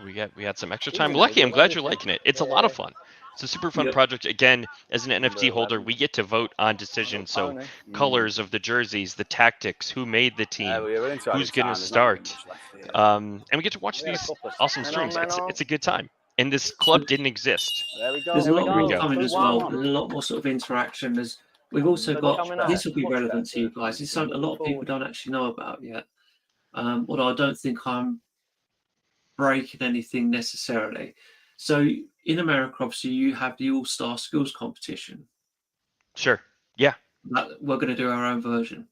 We had some extra time. Lucky, I'm glad you're liking it. It's a lot of fun. It's a super fun Yep. project. Again, as an NFT holder, we get to vote on decisions. So Pony. colors of the jerseys, the tactics, who made the team, We're into who's added gonna time, there's not start. much left here. and we get to watch Yeah, a these couple of awesome seconds. streams. Man on. It's a good time. And this club didn't exist. There we go. There's a There we lot go. more go. coming as 2-1. well. There's a lot more sort of interaction. We've also So got coming up. this will be Much relevant to you better. guys. It's something a lot of people don't actually know about yet. Although I don't think I'm breaking anything necessarily. So in America, obviously, you have the All-Star Skills Competition. Sure. Yeah. We're going to do our own version.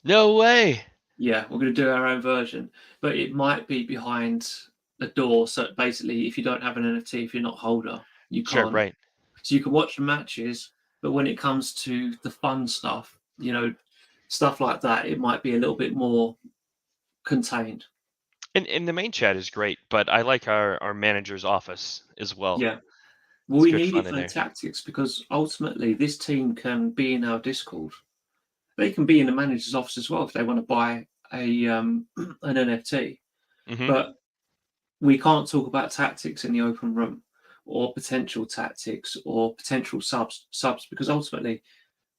No way. Yeah, we're going to do our own version, but it might be behind a door. So basically, if you don't have an NFT, if you're not a holder, you can't. Sure. Right. So you can watch the matches, but when it comes to the fun stuff, stuff like that, it might be a little bit more contained. And the main chat is great, but I like our manager's office as well. Yeah. Well, It's we good need fun it in for the there. tactics because ultimately this team can be in our Discord. They can be in the manager's office as well if they want to buy an NFT. Mhm. But we can't talk about tactics in the open room or potential tactics or potential subs because ultimately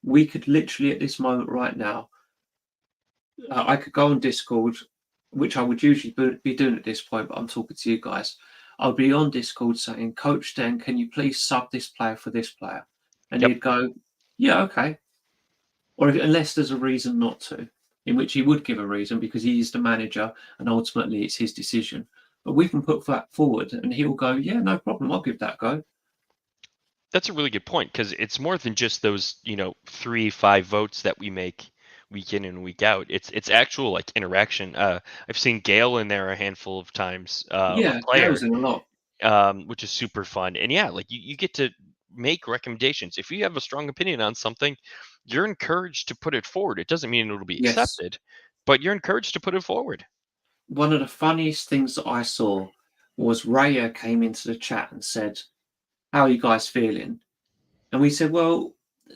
we could literally at this moment right now, I could go on Discord, which I would usually be doing at this point, but I'm talking to you guys. I'll be on Discord saying, Coach Den, can you please sub this player for this player? And Yep. he'd go, yeah, okay. Or unless there's a reason not to, in which he would give a reason because he is the manager and ultimately it's his decision. But we can put that forward and he'll go, yeah, no problem, I'll give that a go. That's a really good point because it's more than just those 3-5 votes that we make week in and week out. It's actual like interaction. I've seen Gail in there a handful of times. Yeah, a player, goes in a lot. which is super fun. And yeah, like you get to make recommendations. If you have a strong opinion on something, you're encouraged to put it forward. It doesn't mean it'll be Yes. accepted, but you're encouraged to put it forward. One of the funniest things that I saw was Raya came into the chat and said, how are you guys feeling? And we said, well,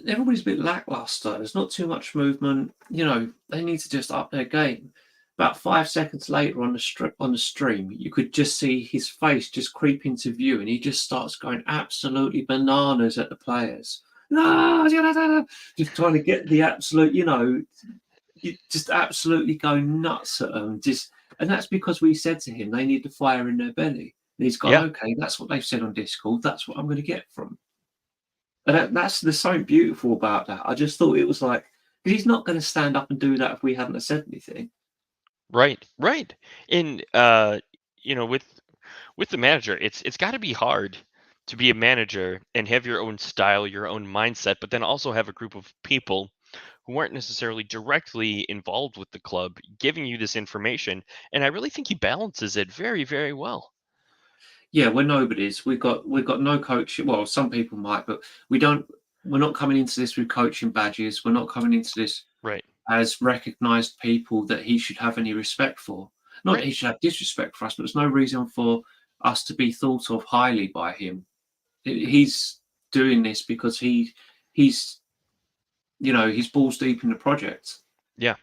everybody's a bit lackluster. There's not too much movement. They need to just up their game. about 5 seconds later on the stream, you could just see his face just creep into view, and he just starts going absolutely bananas at the players. Just trying to get the absolute, you just absolutely go nuts at them. And that's because we said to him they need the fire in their belly. And he's gone, Yeah. okay, that's what they've said on Discord. That's what I'm going to get from. And there's something beautiful about that. I just thought it was like, because he's not going to stand up and do that if we hadn't said anything. Right. And with the manager, it's got to be hard to be a manager and have your own style, your own mindset, but then also have a group of people who aren't necessarily directly involved with the club giving you this information. And I really think he balances it very, very well. Yeah, we're nobodies. We've got no coach. Well, some people might, but we don't. We're not coming into this with coaching badges. We're not coming into this Right. as recognised people that he should have any respect for. Not that he should have disrespect for us, but there's no reason for us to be thought of highly by him. He's doing this because he's balls deep in the project. Yeah.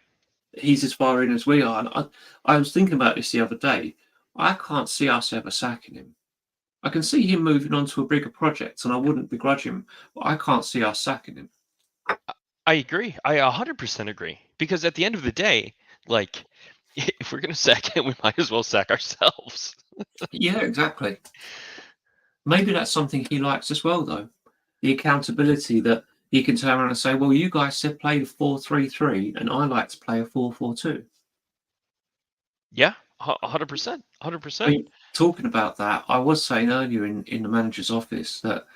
He's as far in as we are. And I was thinking about this the other day. I can't see us ever sacking him. I can see him moving on to a bigger project, and I wouldn't begrudge him, but I can't see us sacking him. I agree. I 100% agree. Because at the end of the day, like, if we're going to sack him, we might as well sack ourselves. Yeah, exactly. Maybe that's something he likes as well, though. The accountability that he can turn around and say, well, you guys said play the 4-3-3, and I like to play a 4-4-2. Yeah, 100%. 100%. I mean, talking about that, I was saying earlier in the manager's office that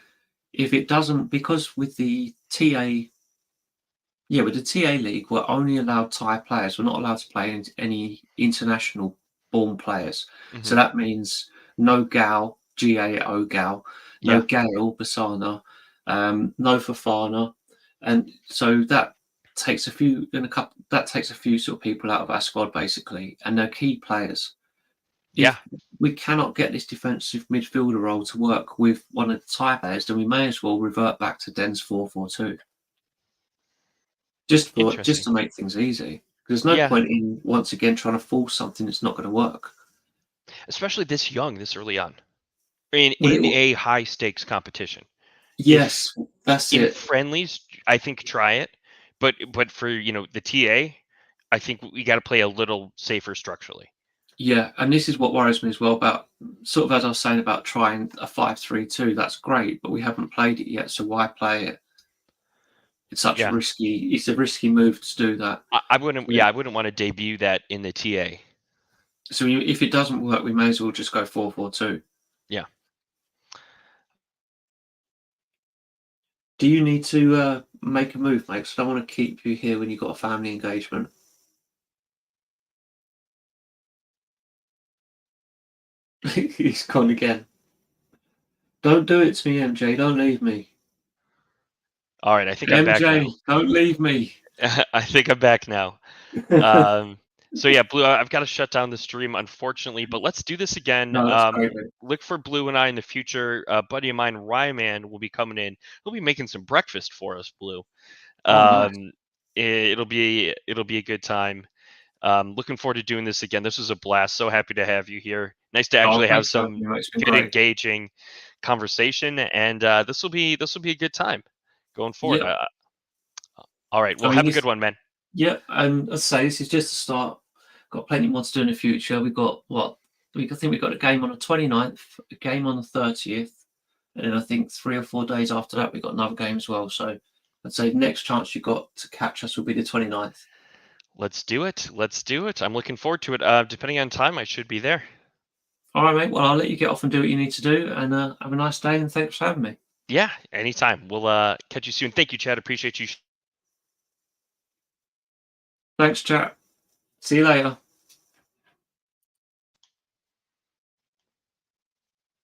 if it doesn't, because with the TA league, we're only allowed Thai players. We're not allowed to play any international born players. Mhm. So that means no Gao, Gao Gao, no Yeah. Gale, Basana, no Fafana. And so that takes a few sort of people out of our squad, basically, and they're key players. Yeah. If we cannot get this defensive midfielder role to work with one of the Thai players, then we may as well revert back to Den's 4-4-2. Just to make things easy. There's no point in once again trying to force something that's not going to work. Especially this young, this early on. In a high stakes competition. Yes, that's in it. friendlies, I think try it. But for the TA, I think we got to play a little safer structurally. Yeah, and this is what worries me as well about sort of as I was saying about trying a 5-3-2. That's great, but we haven't played it yet, so why play it? It's such a risky move to do that. I wouldn't. Yeah, I wouldn't want to debut that in the TA. So if it doesn't work, we may as well just go 4-4-2. Yeah. Do you need to make a move, mate? Because I don't want to keep you here when you've got a family engagement. He's gone again. Don't do it to me, MJ. Don't leave me. All right, I think I'm back now. MJ, don't leave me. I think I'm back now. So yeah, Blue, I've got to shut down the stream, unfortunately, but let's do this again. No, that's great, look for Blue and I in the future. A buddy of mine, Ryman, will be coming in. He'll be making some breakfast for us, Blue. Nice. It'll be a good time. Looking forward to doing this again. This was a blast. So happy to have you here. Nice to actually have some good, engaging conversation, and this will be a good time going forward. Yep. All right. Well, have a good one, man. Yeah, and as I say, this is just a start. Got plenty more to do in the future. We've got I think we've got a game on the 29th, a game on the 30th, and then I think 3 or 4 days after that we've got another game as well. So I'd say the next chance you got to catch us will be the 29th. Let's do it. I'm looking forward to it. Depending on time, I should be there. All right, mate. Well, I'll let you get off and do what you need to do, and have a nice day, and thanks for having me. Yeah, anytime. We'll catch you soon. Thank you, Chad. Appreciate you. Thanks, chat. See you later.